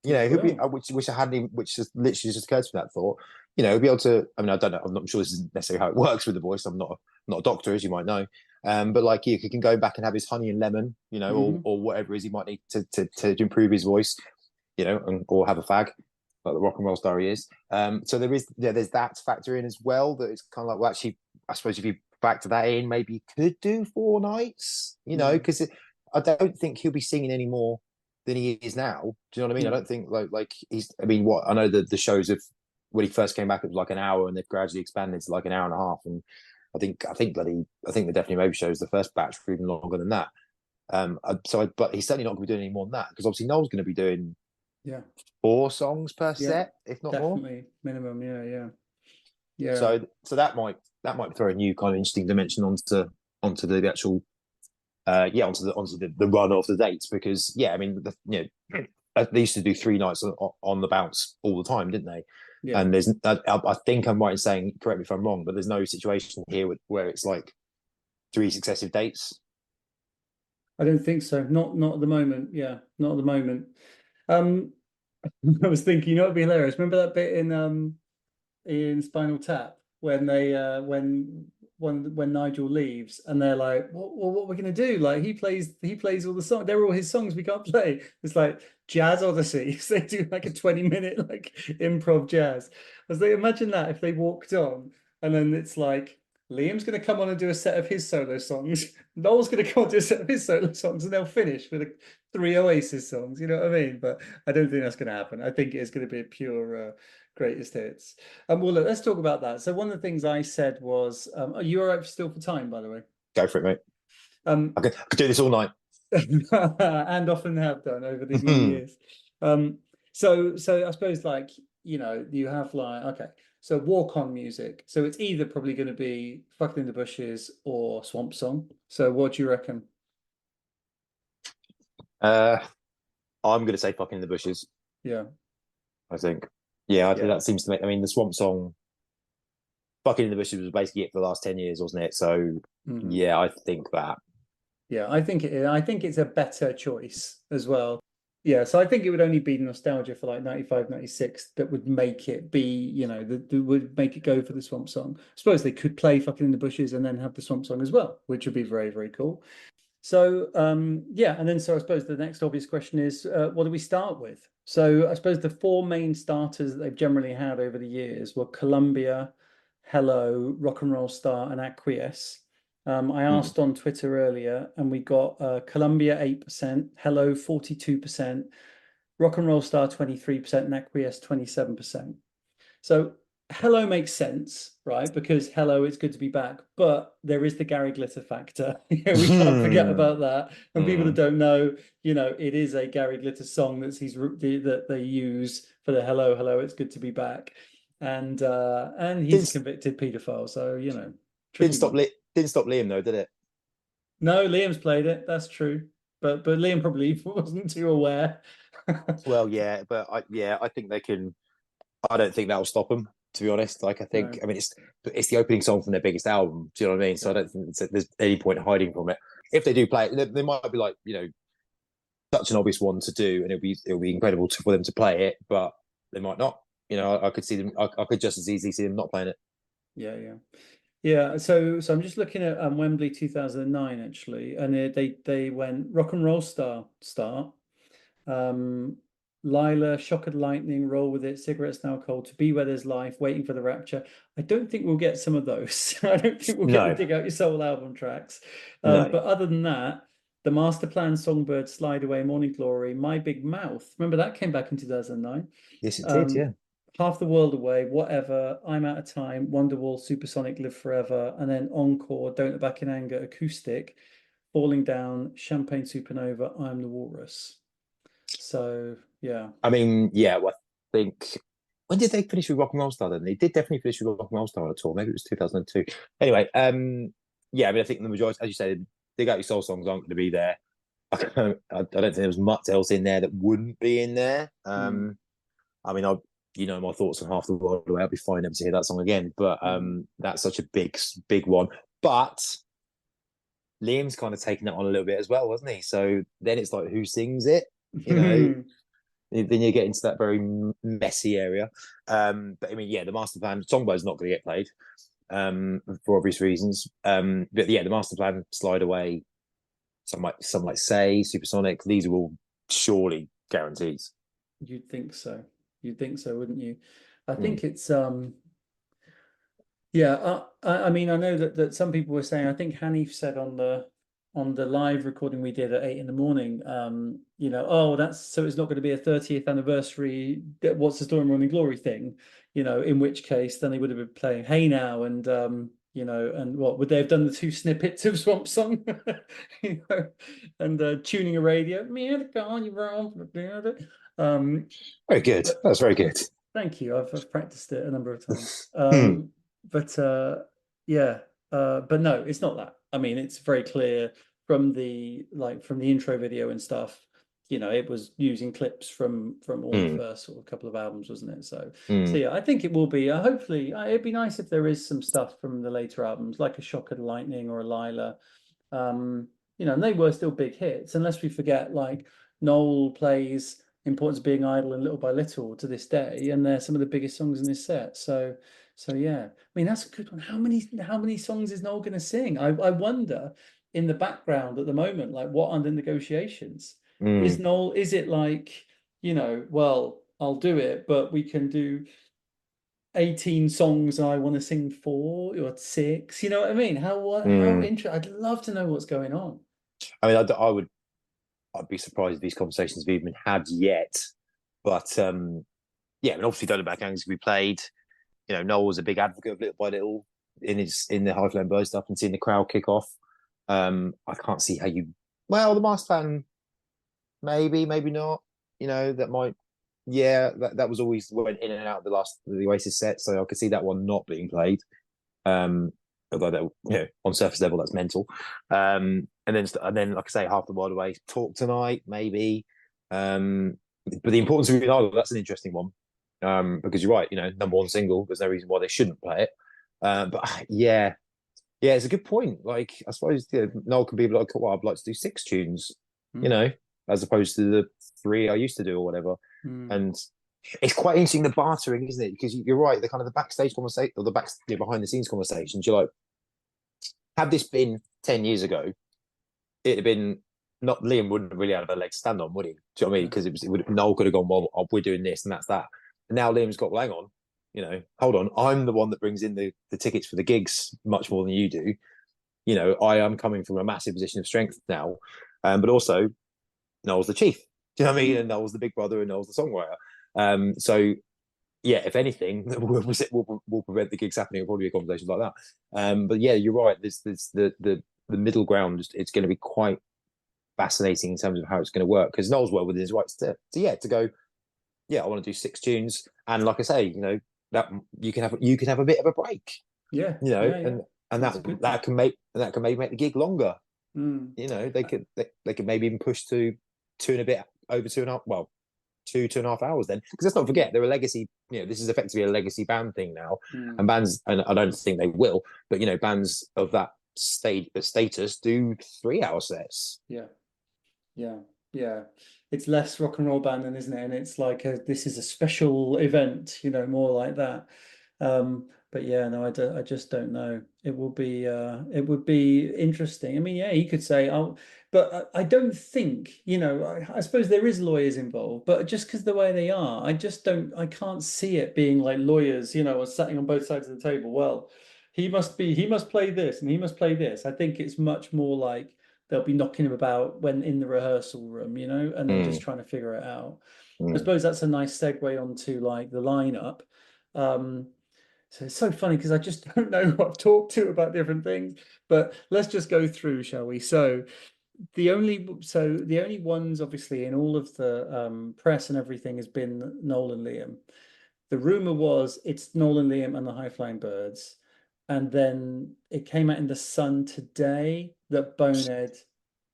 He'll be, which I hadn't even, which just literally just occurred to me, that thought. He'll be able to. I mean, I don't know. I'm not sure this is necessarily how it works with the voice. I'm not a doctor, as you might know. But he can go back and have his honey and lemon, or whatever it is he might need to improve his voice, or have a fag, like the rock and roll star he is. So there's that factor in as well. That it's kind of like, well, actually, I suppose if you factor that in, maybe you could do 4 nights, because I don't think he'll be singing any more than he is now. Do you know what I mean? I don't think like he's. I mean, I know the shows of when he first came back, it was like an hour, and they've gradually expanded to like an hour and a half. And I think the Definitely Maybe shows, the first batch, for even longer than that. But he's certainly not going to be doing any more than that, because obviously Noel's going to be doing 4 songs per set, if not more. Definitely minimum. Yeah. So that might throw a new kind of interesting dimension onto the actual. Onto the run of the dates, because I mean, they used to do 3 nights on the bounce all the time, didn't they? Yeah. And there's, I think I'm right in saying, correct me if I'm wrong, but there's no situation here where it's like 3 successive dates. I don't think so. Not at the moment. Yeah, not at the moment. I was thinking, you know, it'd be hilarious. Remember that bit in Spinal Tap when they when Nigel leaves and they're like, what are we gonna do? Like he plays all the songs. They're all his songs we can't play. It's like Jazz Odyssey. So they do like a 20-minute like improv jazz. I was like, imagine that if they walked on and then it's like Liam's going to come on and do a set of his solo songs. Noel's going to come on and do a set of his solo songs, and they'll finish with 3 Oasis songs. You know what I mean? But I don't think that's going to happen. I think it's going to be a pure greatest hits. Well, look, let's talk about that. So one of the things I said was, are you all right still for time, by the way? Go for it, mate. I could do this all night. And often have done over these many years. So I suppose, like, you know, you have like, okay, so walk-on music. So it's either probably going to be Fucking in the Bushes or Swamp Song. So what do you reckon? I'm going to say Fucking in the Bushes. Yeah. I think. Yeah, I think that seems to make, I mean, the Swamp Song, Fucking in the Bushes was basically it for the last 10 years, wasn't it? So, yeah, I think that. Yeah, I think it's a better choice as well. Yeah, so I think it would only be nostalgia for like 95, 96 that would make it be, you know, that would make it go for the Swamp Song. I suppose they could play Fucking in the Bushes and then have the Swamp Song as well, which would be very, very cool. So, yeah, and then so I suppose the next obvious question is, what do we start with? So I suppose the 4 main starters that they've generally had over the years were Columbia, Hello, Rock and Roll Star, and Acquiesce. I asked on Twitter earlier, and we got Columbia 8%, Hello 42%, Rock and Roll Star 23%, and Acquiesce 27%. So Hello makes sense, right? Because Hello, it's good to be back, but there is the Gary Glitter factor. We can't forget about that. And people that don't know, you know, it is a Gary Glitter song that they use for the Hello, Hello, it's good to be back. And he's a convicted paedophile, so you know. Didn't stop Liam though, did it? No, Liam's played it. That's true, but Liam probably wasn't too aware. Well, yeah, but I think they can. I don't think that'll stop them. To be honest, like I think, I mean, it's the opening song from their biggest album. Do you know what I mean? So I don't think there's any point hiding from it. If they do play it, they might be like, you know, such an obvious one to do, and it'll be incredible for them to play it, but they might not. You know, I could see them. I could just as easily see them not playing it. Yeah. So I'm just looking at Wembley 2009 actually, and they went Rock and Roll Star, Lila, Shock and Lightning, Roll With It, Cigarettes Now Cold, To Be Where There's Life, Waiting for the Rapture. I don't think we'll get some of those. I don't think we'll get the Dig Out Your Soul album tracks. But other than that, the Master Plan, Songbird, Slide Away, Morning Glory, My Big Mouth. Remember that came back in 2009? Yes, it did. Yeah. Half the World Away, Whatever, I'm Out of Time, Wonderwall, Supersonic, Live Forever, and then Encore, Don't Look Back in Anger, Acoustic, Falling Down, Champagne Supernova, I'm the Walrus. So yeah. I mean, yeah, well, I think, when did they finish with Rock and Roll Star then? They did definitely finish with Rock and Roll Star on a tour. Maybe it was 2002. Anyway, yeah, I mean, I think the majority, as you said, Dig Out Your Soul songs aren't going to be there. I don't think there was much else in there that wouldn't be in there. I mean, you know my thoughts on Half the World Away. I'll be fine never to hear that song again. But that's such a big one. But Liam's kind of taken that on a little bit as well, wasn't he? So then it's like, who sings it? You know, then you get into that very messy area. But I mean, yeah, the Master Plan Songbird's not going to get played for obvious reasons. But yeah, the Master Plan, Slide Away, some might say Supersonic. These are all surely guarantees. You'd think so. You'd think so, wouldn't you? I think it's yeah. I mean, I know that some people were saying. I think Hanif said on the live recording we did at 8 a.m, you know, oh, that's so it's not going to be a 30th anniversary What's the Story Morning Glory thing, you know, in which case then they would have been playing Hey Now and you know, and what would they have done, the 2 snippets of Swamp Song, you know, and tuning a radio. Very good. That was very good. Thank you. I've practiced it a number of times. But yeah, but no, it's not that. I mean, it's very clear from the intro video and stuff. You know, it was using clips from all the first sort of couple of albums, wasn't it? So yeah, I think it will be. Hopefully, it'd be nice if there is some stuff from the later albums, like a Shock and Lightning or a Lila. You know, and they were still big hits, unless we forget, like Noel plays Importance of Being Idle and Little by Little to this day, and they're some of the biggest songs in this set. So yeah, I mean, that's a good one. How many songs is Noel going to sing? I wonder in the background at the moment, like what are the negotiations? Is Noel, is it like, well, I'll do it, but we can do 18 songs and I want to sing 4 or 6, you know what I mean? How interesting. I'd love to know what's going on. I mean, I'd be surprised if these conversations have even been had yet. But yeah, I mean, obviously Don't Look Back Angry we played. Noel was a big advocate of Little by Little in the High Flying Bird stuff and seeing the crowd kick off. I can't see how the Masked Band, maybe not. That might, that was always went in and out of the Oasis set, so I could see that one not being played. Although that, on surface level, that's mental. And then, like I say, Half the World Away, Talk Tonight, maybe. But the Importance of Being Idle, that's an interesting one. Because you're right, number 1 single, there's no reason why they shouldn't play it. But yeah, it's a good point. Like, I suppose Noel can be like, well, I'd like to do 6 tunes, as opposed to the 3 I used to do or whatever. And it's quite interesting, the bartering, isn't it? Because you're right, the kind of the backstage conversation or the behind the scenes conversations. You're like, had this been 10 years ago, it'd have been not Liam wouldn't have really had a leg to stand on, would he? Do you know what I mean? Because Noel could have gone, well, we're doing this and that's that. And now Liam's got, well, hang on, hold on, I'm the one that brings in the tickets for the gigs much more than you do. I am coming from a massive position of strength now, but also Noel's the chief. Do you know what I mean? And Noel's the big brother, and Noel's the songwriter. So yeah, if anything, we'll prevent the gigs happening. It'll probably be a conversation like that. But yeah, you're right. There's the middle ground. It's going to be quite fascinating in terms of how it's going to work, because Noel's well within his rights to go. Yeah, I want to do 6 tunes, and like I say, that you can have a bit of a break. Yeah, and that can maybe make the gig longer. They could maybe even push to 2 and a bit over 2.5. Well, 2.5 hours then, because let's not forget they're a legacy. This is effectively a legacy band thing now, and bands, and I don't think they will, but bands of that status do 3-hour sets. Yeah. It's less rock and roll band then, isn't it? And it's like this is a special event, more like that. But yeah, no, I just don't know. It would be interesting. I mean, yeah, he could say, "Oh," but I don't think, I suppose there is lawyers involved, but just because the way they are, I can't see it being like lawyers, are sitting on both sides of the table. Well, he must play this and he must play this. I think it's much more like they'll be knocking him about when in the rehearsal room, and then just trying to figure it out. I suppose that's a nice segue onto like the lineup. So it's so funny because I just don't know who I've talked to about different things, but let's just go through, shall we? So the only ones obviously in all of the press and everything has been Noel and Liam. The rumor was it's Noel and Liam and the High Flying Birds. And then it came out in the Sun today that Bonehead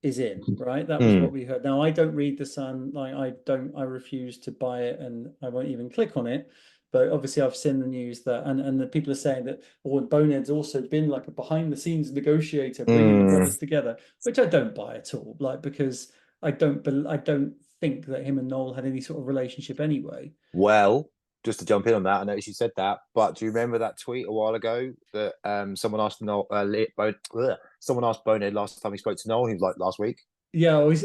is in, right? That was what we heard. Now, I don't read the Sun. Like, I refuse to buy it, and I won't even click on it. But obviously I've seen the news that, and the people are saying that, Bonehead's also been like a behind the scenes negotiator, bringing the brothers together, which I don't buy at all. Like, because I don't think that him and Noel had any sort of relationship anyway. Well, just to jump in on that, I noticed you said that, but do you remember that tweet a while ago that someone asked Noel, someone asked Bonehead last time he spoke to Noel? He was like, last week. Yeah, it was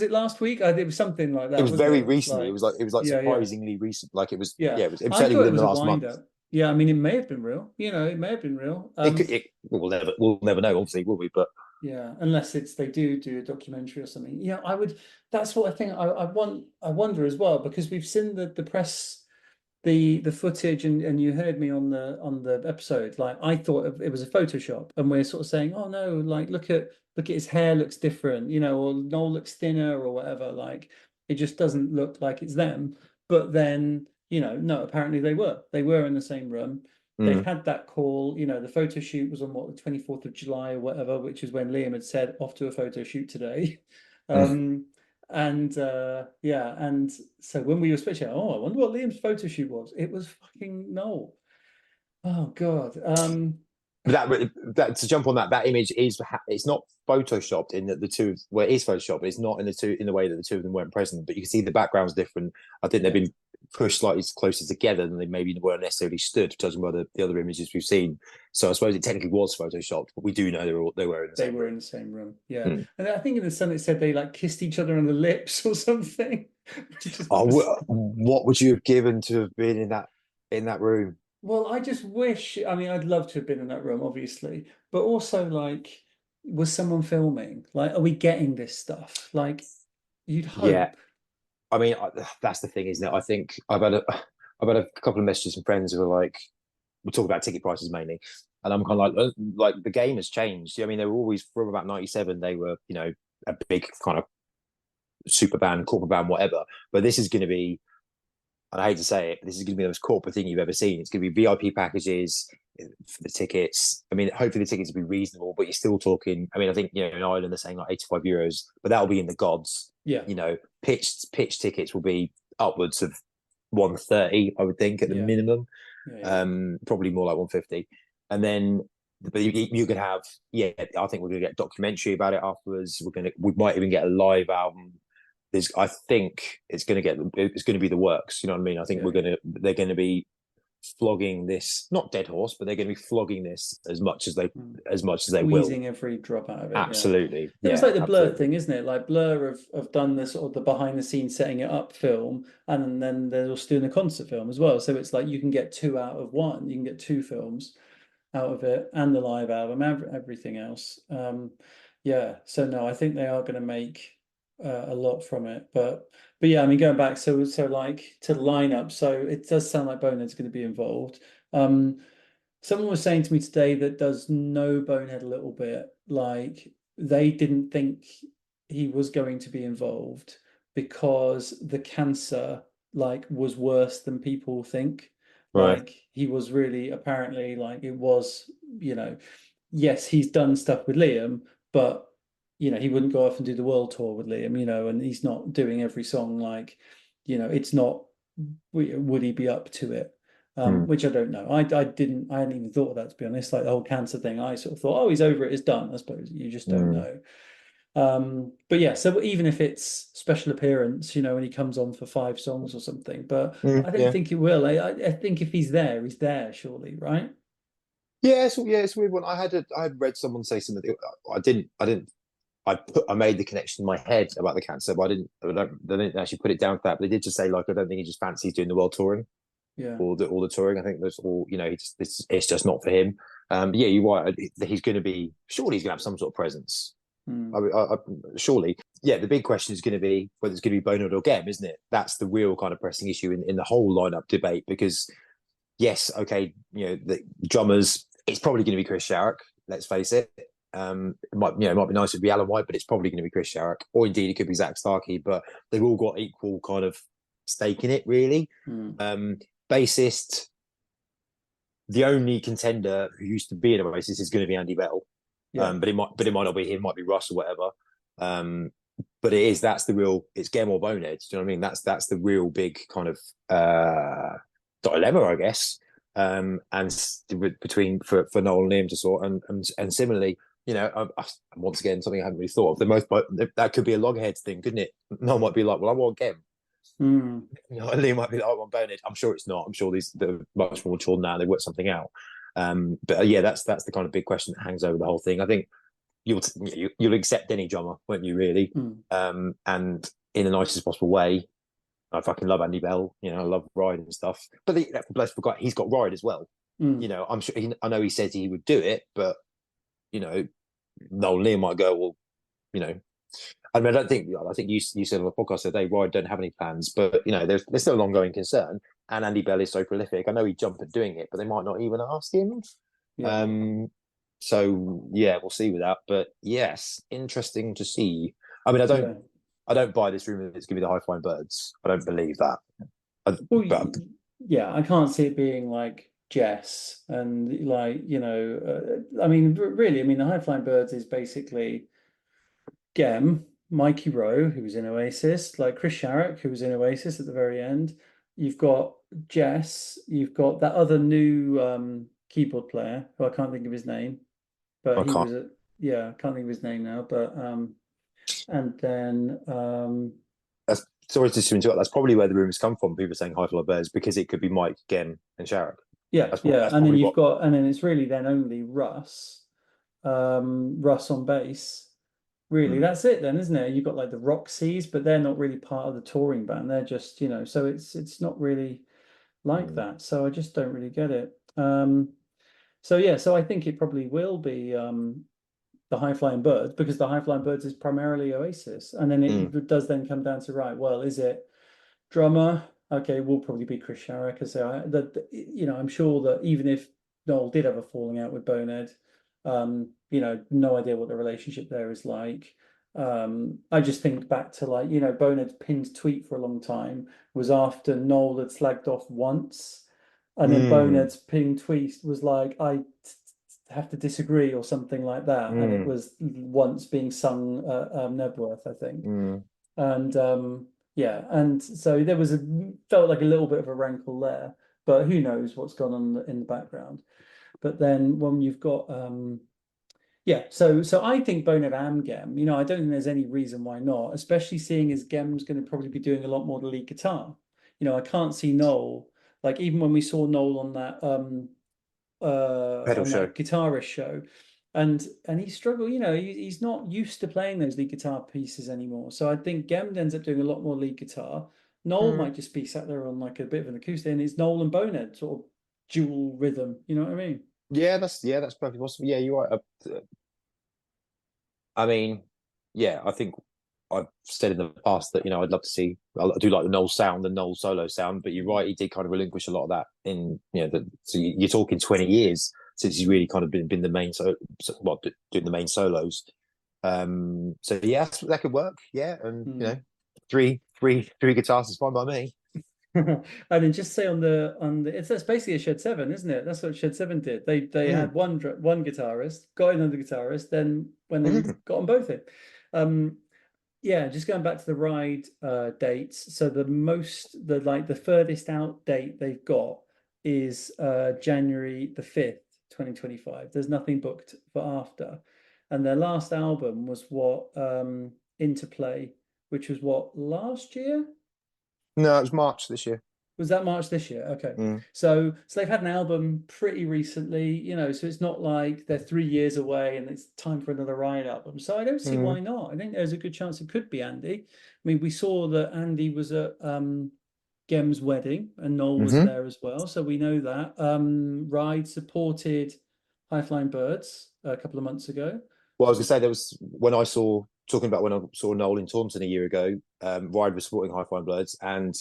it last week? It was something like that. It was very recently. It was like surprisingly recent. Like it was. Yeah, it was I certainly thought within it was the a last month. wind-up. Yeah, I mean, it may have been real. It may have been real. We'll never know, obviously, will we? But yeah, unless they do a documentary or something. Yeah, I would. That's what I think. I wonder as well, because we've seen the press, the footage, and you heard me on the episode. Like, I thought it was a Photoshop, and we're sort of saying, oh no, like look at his hair looks different, or Noel looks thinner or whatever. Like, it just doesn't look like it's them. But then, no, apparently they were in the same room. They've had that call. The photo shoot was on the 24th of July or whatever, which is when Liam had said off to a photo shoot today. And so when we were switching, I wonder what Liam's photo shoot was. It was fucking Noel. Oh God. that to jump on that image is, it's not photoshopped in that the two, well, it is photoshopped, but it's not in the way that the two of them weren't present. But you can see the background's different. I think they've been pushed slightly closer together than they maybe weren't necessarily stood, judging by the other images we've seen. So I suppose it technically was photoshopped, but we do know they were in the same room. In the same room. Yeah. And I think in the Sun it said they like kissed each other on the lips or something. What would you have given to have been in that room? Well, I just wish, I mean, I'd love to have been in that room, obviously, but also, like, was someone filming? Like, are we getting this stuff? Like, you'd hope. Yeah. I mean, that's the thing, isn't it? I think I've had a couple of messages from friends who are like, we're talking about ticket prices mainly, and I'm kind of like the game has changed. I mean, they were always, from about 97, they were, you know, a big kind of super band, corporate band, whatever. But this is going to be, and I hate to say it, but this is going to be the most corporate thing you've ever seen. It's going to be VIP packages for the tickets. I mean, hopefully the tickets will be reasonable, but you're still talking. I mean, I think, you know, in Ireland they're saying like €85, but that'll be in the gods. Yeah. You know, pitch tickets will be upwards of 130, I would think, at the minimum. Probably more like 150. And then, but you could have, I think we're going to get a documentary about it afterwards. We might even get a live album. I think it's going to be the works. You know what I mean? I think they're going to be flogging this, not dead horse, but they're going to be flogging this as much as they will. Squeezing every drop out of it. Absolutely. Yeah. It's like the Blur thing, isn't it? Like Blur have done this sort of the behind the scenes setting it up film, and then they're also doing the concert film as well. So it's like you can get 2 out of 1. You can get 2 films out of it, and the live album, everything else. So no, I think they are going to make a lot from it, but yeah, I mean, going back, so like to the lineup, so it does sound like Bonehead's going to be involved. Someone was saying to me today that does know Bonehead a little bit, like they didn't think he was going to be involved because the cancer like was worse than people think. Right. Like he was really, apparently, like it was, you know, yes, he's done stuff with Liam, but you know, he wouldn't go off and do the world tour with Liam, you know, and he's not doing every song, like, you know, it's not, would he be up to it? Which I don't know. I hadn't even thought of that, to be honest. Like the whole cancer thing, I sort of thought, oh, he's over it, it's done. I suppose you just don't know. But yeah, so even if it's special appearance, you know, and he comes on for 5 songs or something, but I don't think he will. I think if he's there, surely, right? Yeah, it's a weird one. I had read someone say something. I made the connection in my head about the cancer, but I didn't actually put it down to that. But they did just say, like, I don't think he just fancies doing the world touring, or the touring. I think there's all, you know, it's just not for him. Yeah, you're right. He's going to be, surely he's going to have some sort of presence. Surely, yeah. The big question is going to be whether it's going to be Bonehead or Gem, isn't it? That's the real kind of pressing issue in the whole lineup debate. Because yes, okay, you know, the drummers, it's probably going to be Chris Sharrock. Let's face it. It might be nice if it'd be Alan White, but it's probably going to be Chris Sharrock, or indeed it could be Zach Starkey. But they've all got equal kind of stake in it, really. Bassist, the only contender who used to be in Oasis is going to be Andy Bell. But it might not be him. It might be Russ or whatever. But that's the real. It's Gem or Bonehead. Do you know what I mean? That's the real big kind of dilemma, I guess. And between for Noel and Liam to sort, and similarly, you know, once again, something I hadn't really thought of. That could be a logheads thing, couldn't it? Noel might be like, well, I want Gem. You know, Liam might be like, I want Bonehead. I'm sure it's not. I'm sure they're much more mature now. They work something out. But yeah, that's the kind of big question that hangs over the whole thing. I think you'll accept any drummer, won't you? Really, and in the nicest possible way. I fucking love Andy Bell. You know, I love Ride and stuff. But let's forget he's got Ride as well. You know, I'm sure. I know he said he would do it, but you know, Noel Liam might go. Well, you know, I mean, I think you said on the podcast today, Ride don't have any plans, but you know, there's still an ongoing concern. And Andy Bell is so prolific. I know he jumped at doing it, but they might not even ask him. So yeah, we'll see with that. But yes, interesting to see. I mean, I don't buy this rumor that it's going to be the High Flying Birds. I don't believe that. I can't see it being like Jess and like, you know, I mean, really, I mean, the High Flying Birds is basically Gem, Mikey Rowe, who was in Oasis, like Chris Sharrock, who was in Oasis at the very end. You've got Jess, you've got that other new keyboard player, who I can't think of his name, but I he can't. was I can't think of his name now, but and then That's sorry to interrupt. That's probably where the rumors come from. People saying High Fly Birds because it could be Mike, Gem, and Sharrock. That's and then probably you've got, and then it's really then only Russ on bass. Really, that's it then, isn't it? You've got like the Roxys, but they're not really part of the touring band. They're just, so it's not really like that. So I just don't really get it. So I think it probably will be the High Flying Birds, because the High Flying Birds is primarily Oasis, and then it does then come down to, right, well, is it drummer? Okay, will probably be Chris Sharrock. I'm sure that even if Noel did have a falling out with Bonehead, no idea what the relationship there is like. I just think back to Bonehead's pinned tweet for a long time was after Noel had slagged off once, and then Bonehead's pinned tweet was like, I have to disagree or something like that, and it was once being sung at Nebworth, I think. And and so there was felt like a little bit of a rankle there, but who knows what's gone on in the background. But then when you've got so I think Bonehead and Gem, I don't think there's any reason why not, especially seeing as Gem's going to probably be doing a lot more the lead guitar. I can't see Noel, like even when we saw Noel on that pedal show, that guitarist show, and he struggled. He's not used to playing those lead guitar pieces anymore. So I think Gem ends up doing a lot more lead guitar. Noel might just be sat there on like a bit of an acoustic, and it's Noel and Bonehead sort of dual rhythm. You know what I mean? Yeah, that's perfectly possible. Yeah, you're right. I mean, I think I've said in the past that I'd love to see. I do like the Noel sound, the Noel solo sound, but you're right. He did kind of relinquish a lot of that in so you're talking 20 years since he's really kind of been the main doing the main solos. So yeah, that could work. Yeah, and three guitars is fine by me. And then just say on the that's basically a Shed 7, isn't it? That's what Shed 7 did. They had one guitarist, got another guitarist, then when they got them both in. Just going back to the ride dates. So the furthest out date they've got is January the 5th, 2025. There's nothing booked for after. And their last album was Interplay, which was last year? No, it was March this year. Was that March this year? Okay. So they've had an album pretty recently, so it's not like they're 3 years away and it's time for another Ride album. So I don't see why not. I think there's a good chance it could be Andy. I mean, we saw that Andy was at Gem's wedding and Noel was there as well. So we know that. Ride supported High Flying Birds a couple of months ago. Well, I was going to say, there was when I saw Noel in Taunton a year ago, Ride was supporting High Flying Birds, and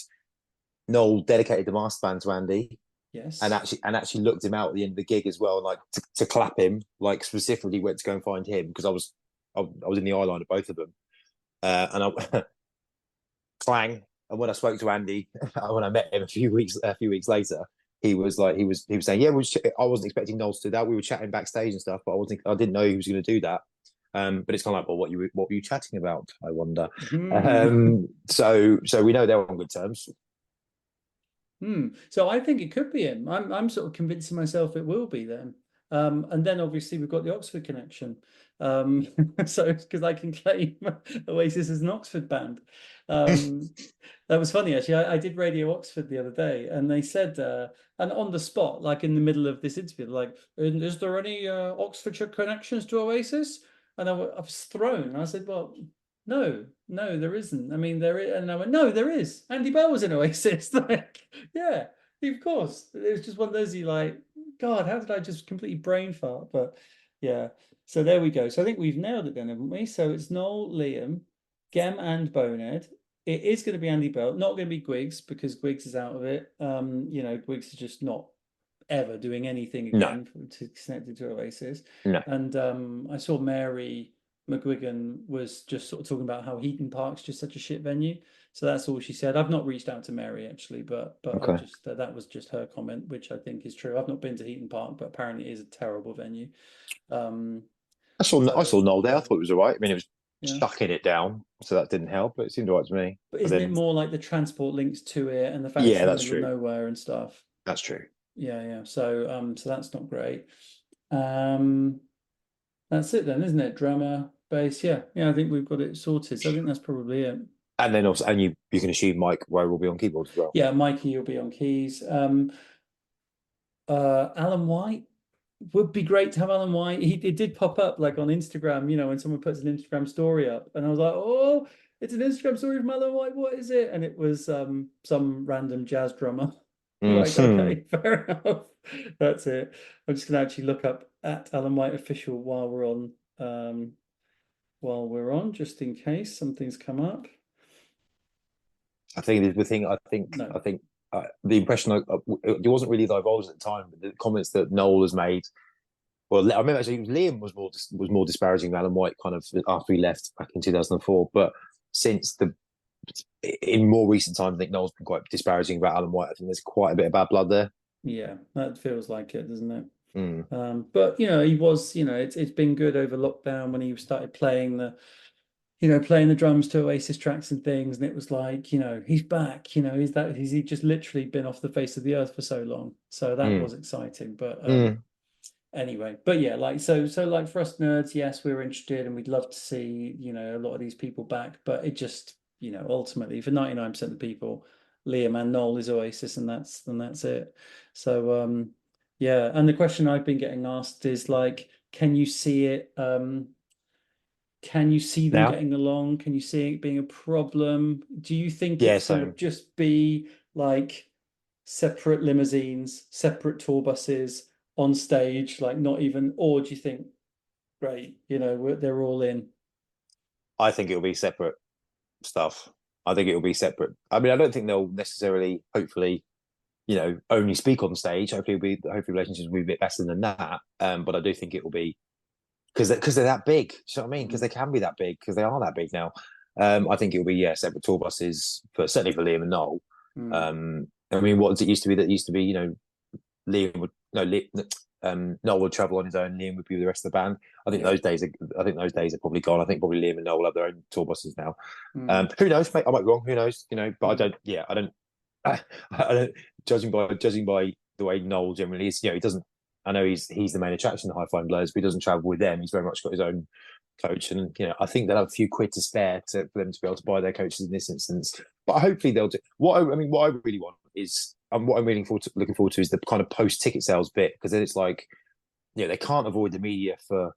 Noel dedicated the master band to Andy. Yes. And actually looked him out at the end of the gig as well, like to clap him, like specifically went to go and find him, because I was in the eye line of both of them. And I clang. And when I spoke to Andy, when I met him a few weeks later, he was saying, yeah, I wasn't expecting Noel to do that. We were chatting backstage and stuff, but I didn't know he was going to do that. But it's kind of like, well, what were you chatting about? I wonder. So we know they're on good terms. So I think it could be him. I'm sort of convincing myself it will be them. And then obviously we've got the Oxford connection. So because I can claim Oasis as an Oxford band. That was funny actually. I did Radio Oxford the other day, and they said, and on the spot, like in the middle of this interview, like, is there any Oxfordshire connections to Oasis? And I was thrown. I said, well, no, there isn't. I mean, there is, and I went, no, there is. Andy Bell was in Oasis. Like, yeah, of course. It was just one of those you like, God, how did I just completely brain fart? But yeah, so there we go. So I think we've nailed it then, haven't we? So it's Noel, Liam, Gem, and Bonehead. It is going to be Andy Bell, not going to be Griggs, because Griggs is out of it. Griggs is just not ever doing anything again to connected to Oasis. No. And I saw Mary McGuigan was just sort of talking about how Heaton Park's just such a shit venue. So that's all she said. I've not reached out to Mary actually, but okay. I just that was just her comment, which I think is true. I've not been to Heaton Park, but apparently it is a terrible venue. I saw Noel there. I thought it was all right. I mean, it was chucking it down, so that didn't help, but it seemed all right to me. But isn't it more like the transport links to it and the fact it's in the middle of nowhere and stuff? That's true. Yeah. So that's not great. That's it then, isn't it? Drummer, bass. Yeah. I think we've got it sorted. So I think that's probably it. And then also, and you can assume Mike Rowe will be on keyboards as well. Yeah, Mikey, you'll be on keys. Alan White would be great to have Alan White. It did pop up like on Instagram, when someone puts an Instagram story up, and I was like, oh, it's an Instagram story from Alan White. What is it? And it was some random jazz drummer. Like, okay, fair enough. That's it. I'm just gonna actually look up at Alan White official while we're on, just in case something's come up. I think the thing. No. I think the impression it wasn't really divulged at the time, but the comments that Noel has made. Well, I remember actually Liam was more disparaging of Alan White kind of after he left back in 2004. But since in more recent times, I think Noel's been quite disparaging about Alan White. I think there's quite a bit of bad blood there. Yeah, that feels like it, doesn't it? Mm. But he was, it's been good over lockdown when he started playing the drums to Oasis tracks and things, and it was like, he's back, he's he just literally been off the face of the earth for so long. So that was exciting. But anyway, but yeah, like so like for us nerds, yes, we're interested and we'd love to see, a lot of these people back, but it just, ultimately for 99% of the people, Liam and Noel is Oasis, and that's it. So yeah, and the question I've been getting asked is like, can you see it? Can you see them getting along? Can you see it being a problem? Do you think it's going to just be like separate limousines, separate tour buses on stage, like not even, or do you think, great, they're all in? I think it'll be separate stuff. I think it'll be separate. I mean, I don't think they'll necessarily, hopefully, only speak on stage. Hopefully relationships will be a bit better than that. But I do think it will be because they're that big. Do you know what I mean? Because they can be that big, because they are that big now. I think it'll be separate tour buses, certainly for Liam and Noel. I mean, what did it used to be? That used to be, Liam would Noel would travel on his own. Liam would be with the rest of the band. I think those days are probably gone. I think probably Liam and Noel will have their own tour buses now. Who knows? Mate, I might be wrong. Who knows? But I don't. Yeah, I don't. I don't. Judging by the way Noel generally is, he doesn't. I know he's the main attraction of High Flying Blurs, but he doesn't travel with them. He's very much got his own coach, and I think they'll have a few quid to spare for them to be able to buy their coaches in this instance. But hopefully they'll do. What I really want is, what I'm looking forward to is the kind of post ticket sales bit, because then it's like, they can't avoid the media for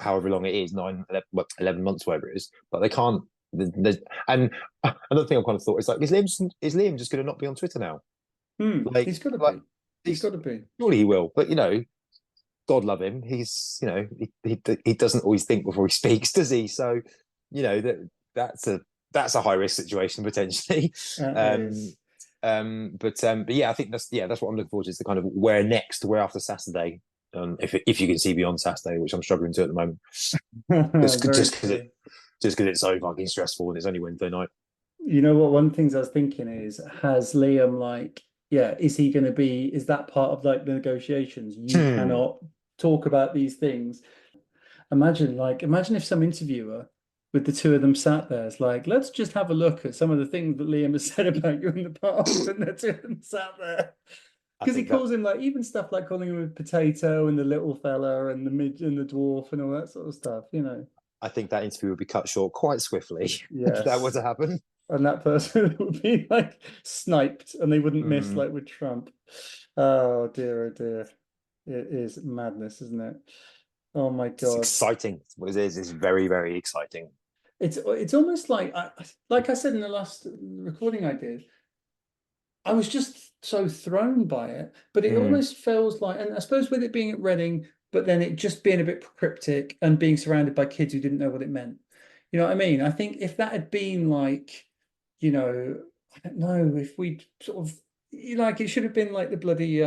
however long it is, 11 months, whatever it is, but they can't. And another thing I've kind of thought is like, is Liam just going to not be on Twitter now? Like, he's got to be. He's got to be. Surely he will, but God love him. He's he doesn't always think before he speaks, does he? So that's a high risk situation potentially. But yeah, I think that's what I'm looking forward to, is the kind of where after Saturday. If you can see beyond Saturday, which I'm struggling to at the moment, just because it's so fucking stressful and it's only Wednesday night. What one of the things I was thinking is, has Liam is that part of like the negotiations? You cannot talk about these things. Imagine if some interviewer with the two of them sat there, it's like, let's just have a look at some of the things that Liam has said about you in the past, and the two of them sat there. Because he calls him, like, even stuff like calling him a potato and the little fella and the mid and the dwarf and all that sort of stuff, I think that interview would be cut short quite swiftly if that were to happen. And that person would be like sniped, and they wouldn't miss, like with Trump. Oh dear, oh dear. It is madness, isn't it? Oh my God. It's exciting. What it is very, very exciting. It's almost like I said in the last recording I did, I was just so thrown by it, but it almost feels like, and I suppose with it being at Reading, but then it just being a bit cryptic and being surrounded by kids who didn't know what it meant. You know what I mean? I think if that had been like, I don't know, if we'd sort of, like, it should have been like the bloody,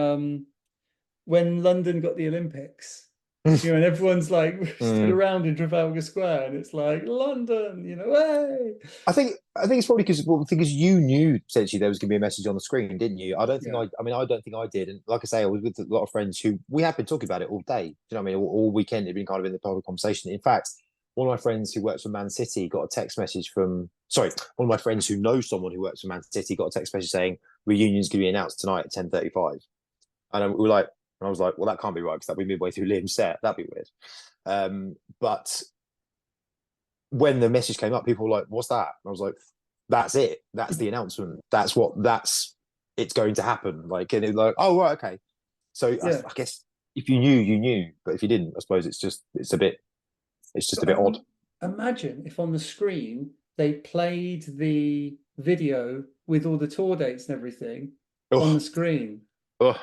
when London got the Olympics, and everyone's like stood around in Trafalgar Square, and it's like, London, hey! I think it's probably because you knew essentially there was going to be a message on the screen, didn't you? I don't think I don't think I did. And like I say, I was with a lot of friends who we have been talking about it all day. Do you know what I mean? All weekend, it'd been kind of in the public conversation. In fact, one of my friends who works for Man City got a text message from sorry, one of my friends who knows someone who works for Man City got a text message saying reunion's going to be announced tonight at 10:35, and we were like, and I was like, well, that can't be right because that'd be midway through Liam's set. That'd be weird. But when the message came up, people were like, what's that? And I was like, that's it. That's the announcement. It's going to happen. Like, and it's like, oh, right, okay. So Yeah. I guess if you knew, you knew. But if you didn't, I suppose it's just a bit odd. Imagine if on the screen they played the video with all the tour dates and everything on the screen. Oh,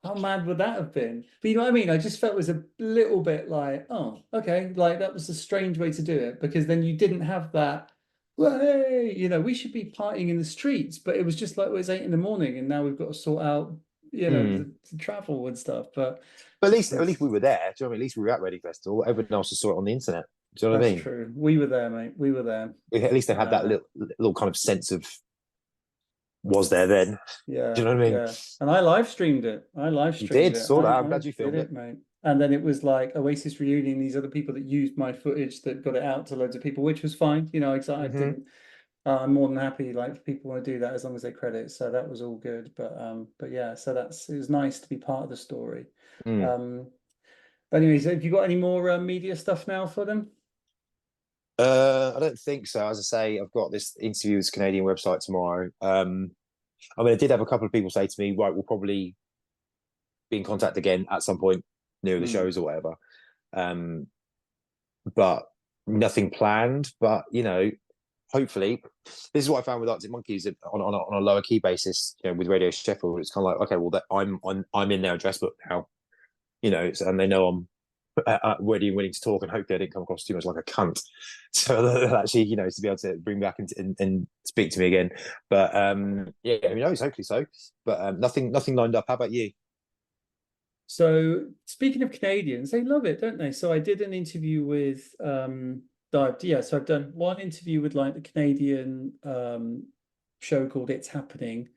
How mad would that have been? But you know what I mean? I just felt it was a little bit like, oh, okay, like that was a strange way to do it, because then you didn't have that, well, hey, you know, we should be partying in the streets, but it was just like, well, it's 8 a.m. and now we've got to sort out, you know, the travel and stuff. But at least we were there. Do you know what I mean? At least we were at Ready Festival. Everyone else just saw it on the internet. Do you know what I mean? That's true. We were there, mate. We were there. At least they had that little kind of sense of was there then. Yeah. Do you know what I mean? Yeah. And I live streamed it. You did, saw that. I'm glad you filmed it, mate. And then it was like Oasis Reunion, these other people that used my footage that got it out to loads of people, which was fine. You know, excited. I'm more than happy, like, if people want to do that as long as they credit. So that was all good. But yeah, so it was nice to be part of the story. But anyways, have you got any more media stuff now for them? I don't think so. As I say, I've got this interview with this Canadian website tomorrow. I mean, I did have a couple of people say to me, right, we'll probably be in contact again at some point near the shows or whatever. But nothing planned. But, you know, hopefully, this is what I found with Arctic Monkeys on a lower key basis, you know, with Radio Sheffield. It's kind of like, okay, well, I'm in their address book now, you know, and they know I'm ready and willing to talk, and hopefully I didn't come across too much like a cunt, so they'll actually, you know, to be able to bring me back and speak to me again. But yeah, who knows? Hopefully so. But nothing lined up. How about you? So speaking of Canadians, they love it, don't they? So I did an interview with so I've done one interview with like the Canadian show called It's Happening.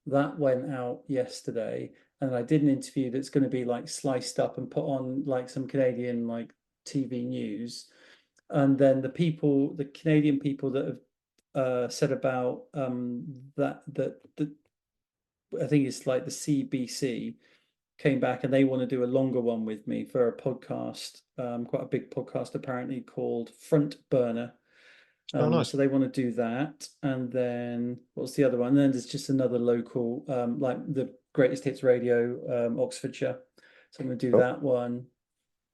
That went out yesterday. And I did an interview that's going to be like sliced up and put on like some Canadian like TV news. And then the Canadian people that have said about that I think it's like the CBC came back and they want to do a longer one with me for a podcast, quite a big podcast apparently, called Front Burner. Nice. So they want to do that. And then what's the other one? And then there's just another local, like the Greatest Hits Radio, Oxfordshire. So I'm going to do that one.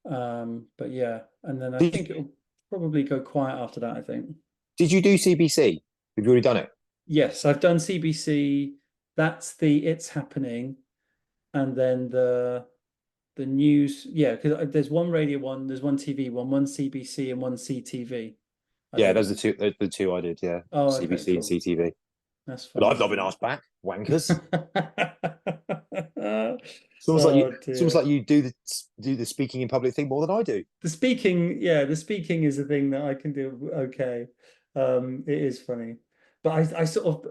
But yeah, and then I think it'll probably go quiet after that, I think. Did you do CBC? Have you already done it? Yes, I've done CBC. That's the It's Happening. And then the news, yeah, because there's one radio one, there's one TV one CBC and one CTV. Yeah, those are the two I did, yeah. Oh, CBC okay, cool. and CTV. That's fine. But I've not been asked back, wankers. It's almost like you do the speaking in public thing more than I do. The speaking is a thing that I can do okay. It is funny. But I sort of,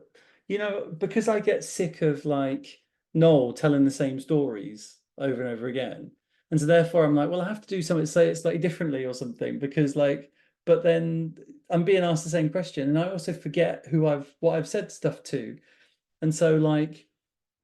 you know, because I get sick of like Noel telling the same stories over and over again. And so therefore I'm like, well, I have to do something, say it slightly differently or something, because like, but then I'm being asked the same question and I also forget what I've said stuff to. And so like,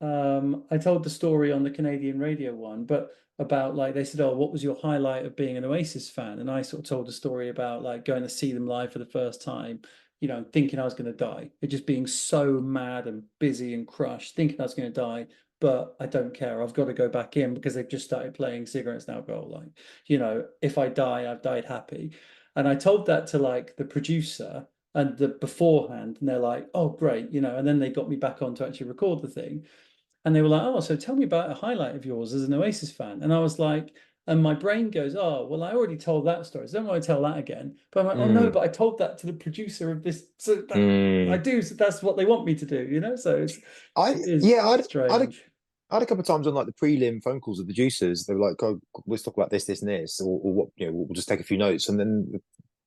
I told the story on the Canadian radio one, but about like, they said, oh, what was your highlight of being an Oasis fan? And I sort of told a story about like going to see them live for the first time, you know, thinking I was going to die. It just being so mad and busy and crushed, thinking I was going to die, but I don't care. I've got to go back in because they've just started playing Cigarettes and Alcohol. Like, you know, if I die, I've died happy. And I told that to like the producer and the beforehand, and they're like, oh, great, you know, and then they got me back on to actually record the thing. And they were like, oh, so tell me about a highlight of yours as an Oasis fan. And I was like, and my brain goes, oh, well, I already told that story, so I don't want to tell that again. But I'm like, oh, no, but I told that to the producer of this. So I do, so that's what they want me to do, you know? So strange. I had a couple of times on like the prelim phone calls with the producers. They were like, "Oh, let's talk about this, this, and this," or what, you know, we'll just take a few notes. And then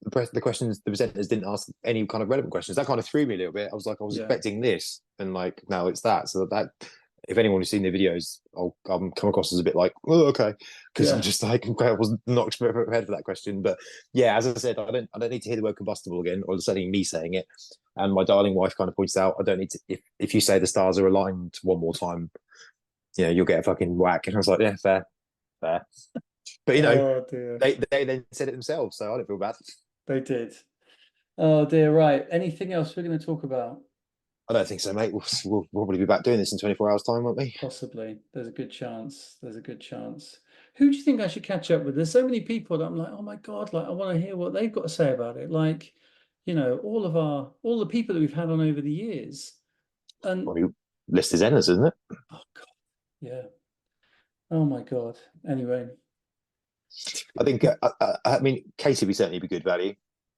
the questions, the presenters didn't ask any kind of relevant questions. That kind of threw me a little bit. I was like, I was expecting this, and like now it's that. So that if anyone who's seen the videos, I'll come across as a bit like, oh, okay, because Yeah. I'm just like, I was not prepared for that question. But yeah, as I said, I don't need to hear the word combustible again, or certainly me saying it. And my darling wife kind of points out, I don't need to. If you say the stars are aligned one more time, you know, you'll get a fucking whack. And I was like, yeah, fair. But you know, Oh dear. they then said it themselves, so I don't feel bad. They did. Oh dear. Right. Anything else we're going to talk about? I don't think so, mate. We'll probably be back doing this in 24 hours' time, won't we? Possibly. There's a good chance. There's a good chance. Who do you think I should catch up with? There's so many people that I'm like, oh my God, like I want to hear what they've got to say about it. Like, you know, all the people that we've had on over the years. And Well, your list is endless, isn't it? oh God, yeah. Oh my God. Anyway, I think. I mean, Katie would certainly be good value.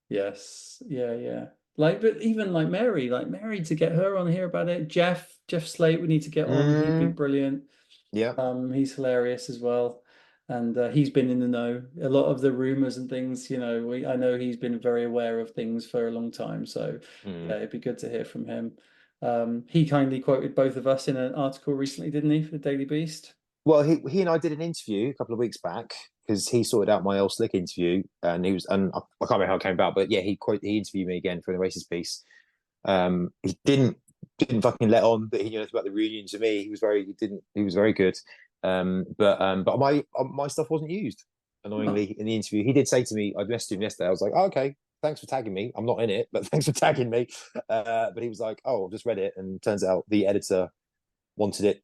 yes, yeah. Like, but even like Mary to get her on here about it. Jeff Slate, we need to get on. He'd be brilliant. Yeah. He's hilarious as well, and he's been in the know. A lot of the rumors and things, you know, I know he's been very aware of things for a long time. So yeah, it'd be good to hear from him. He kindly quoted both of us in an article recently, didn't he, for the Daily Beast? Well, he and I did an interview a couple of weeks back because he sorted out my old Slick interview, and I can't remember how it came about, but yeah, he interviewed me again for an Oasis piece. He didn't fucking let on that he knew about the reunion to me. He was very good. But my stuff wasn't used, annoyingly, in the interview. He did say to me, I messaged him yesterday, I was like, oh, okay, thanks for tagging me. I'm not in it, but thanks for tagging me. But he was like, oh, I've just read it, and turns out the editor wanted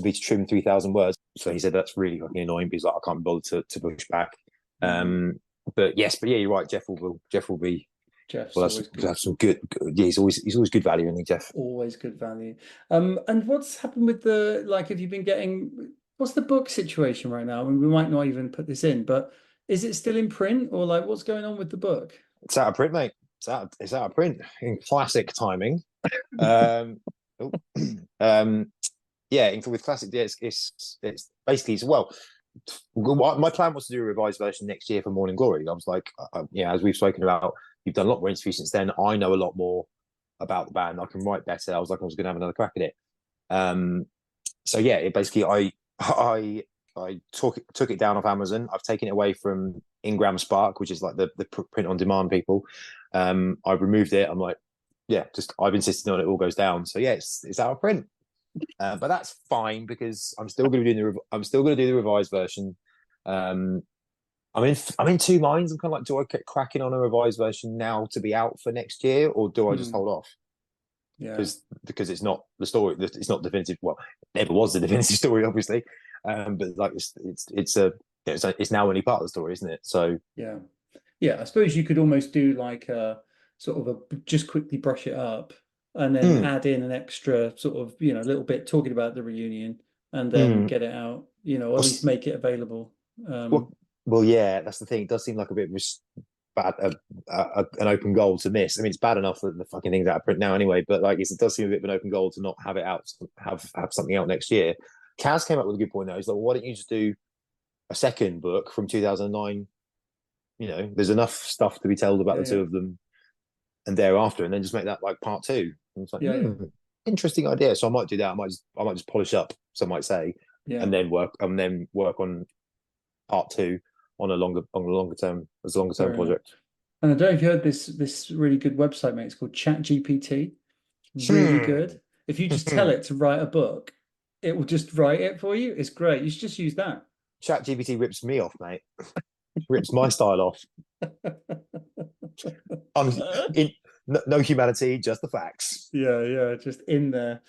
me to trim 3,000 words. So he said that's really fucking annoying because like, I can't be bothered to push back. But yeah, you're right. Jeff's have some good. Yeah, he's always good value, isn't he, Jeff? Always good value. And what's happened with have you been getting, what's the book situation right now? I mean, we might not even put this in, but is it still in print, or like what's going on with the book? It's out of print, mate. It's out of print in classic timing. Yeah, with classic, yeah, it's basically well. My plan was to do a revised version next year for Morning Glory. I was like, yeah, as we've spoken about, you've done a lot more interviews since then. I know a lot more about the band. I can write better. I was like, I was going to have another crack at it. So yeah, it basically, I took it down off Amazon. I've taken it away from Ingram Spark, which is like the print on demand people. I've removed it. I'm like, yeah, I've insisted on it all goes down. So yeah, it's out of print. But that's fine because I'm still going to do the revised version. I'm in two minds. I'm kind of like, do I get cracking on a revised version now to be out for next year, or do I just hold off? Yeah, because it's not the story. It's not definitive. Well, it never was the definitive story, obviously. But like it's now only part of the story, isn't it? So yeah. I suppose you could almost do like a sort of just quickly brush it up, and then add in an extra sort of, you know, little bit talking about the reunion, and then get it out, you know, or at least make it available. Well, yeah, that's the thing. It does seem like a bit bad, an open goal to miss. I mean, it's bad enough that the fucking thing's out of print now anyway, but like, it does seem a bit of an open goal to not have it out, have something out next year. Kaz came up with a good point though. He's like, well, why don't you just do a second book from 2009? You know, there's enough stuff to be told about the two of them, and thereafter, and then just make that like part two. And it's like, interesting idea. So I might do that. I might just polish up, some might say, and then work on part two on a longer term project. And I don't know if you heard this really good website, mate. It's called ChatGPT. Really good. If you just tell it to write a book, it will just write it for you. It's great. You should just use that. ChatGPT rips me off, mate. Rips my style off. No humanity, just the facts. Yeah, just in there.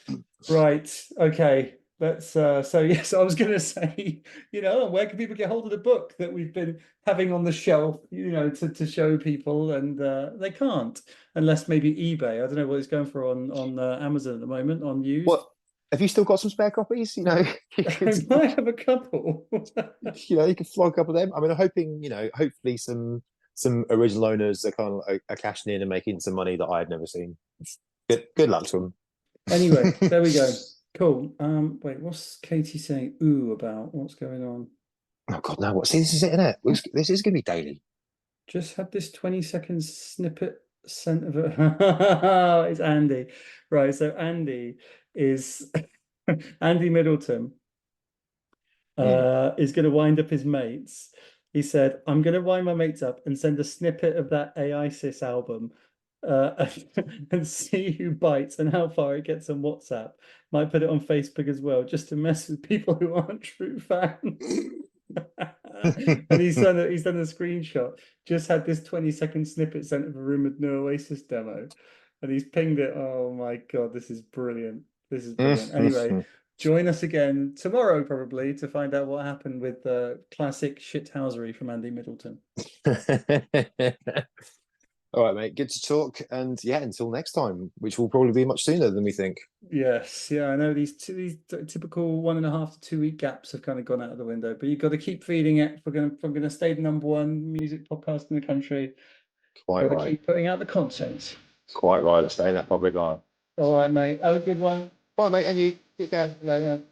Right. Okay. Let's so yes, I was gonna say, you know, where can people get hold of the book that we've been having on the shelf, you know, to show people, and they can't unless maybe eBay. I don't know what it's going for on Amazon at the moment on used. What, have you still got some spare copies? You know, I might have a couple. You know, you could flog a couple of them. I mean, I'm hoping, you know, hopefully some original owners are kind of are cashing in and making some money that I had never seen. Good luck to them. Anyway, there we go. Cool. Wait, what's Katie saying ooh about? What's going on? Oh God, no! What? See, this is it, isn't it? This is going to be daily. Just had this 20-second snippet sent of it. It's Andy, right? So Andy is Andy Middleton is going to wind up his mates. He said, I'm going to wind my mates up and send a snippet of that Oasis album and see who bites and how far it gets on WhatsApp. Might put it on Facebook as well, just to mess with people who aren't true fans. And he's done a screenshot. Just had this 20-second snippet sent of a rumored new Oasis demo, and he's pinged it. Oh my god, this is brilliant. This is brilliant. Anyway, join us again tomorrow probably to find out what happened with the classic shithousery from Andy Middleton. All right, mate. Good to talk, and yeah, until next time, which will probably be much sooner than we think. Yes, yeah, I know these typical 1.5 to 2 week gaps have kind of gone out of the window, but you've got to keep feeding it. If we're gonna stay the #1 music podcast in the country, Quite got to right. keep putting out the content. Quite right. Let's stay in that public line. All right, mate. Have a good one. Bye, mate. And you. Take care. Later.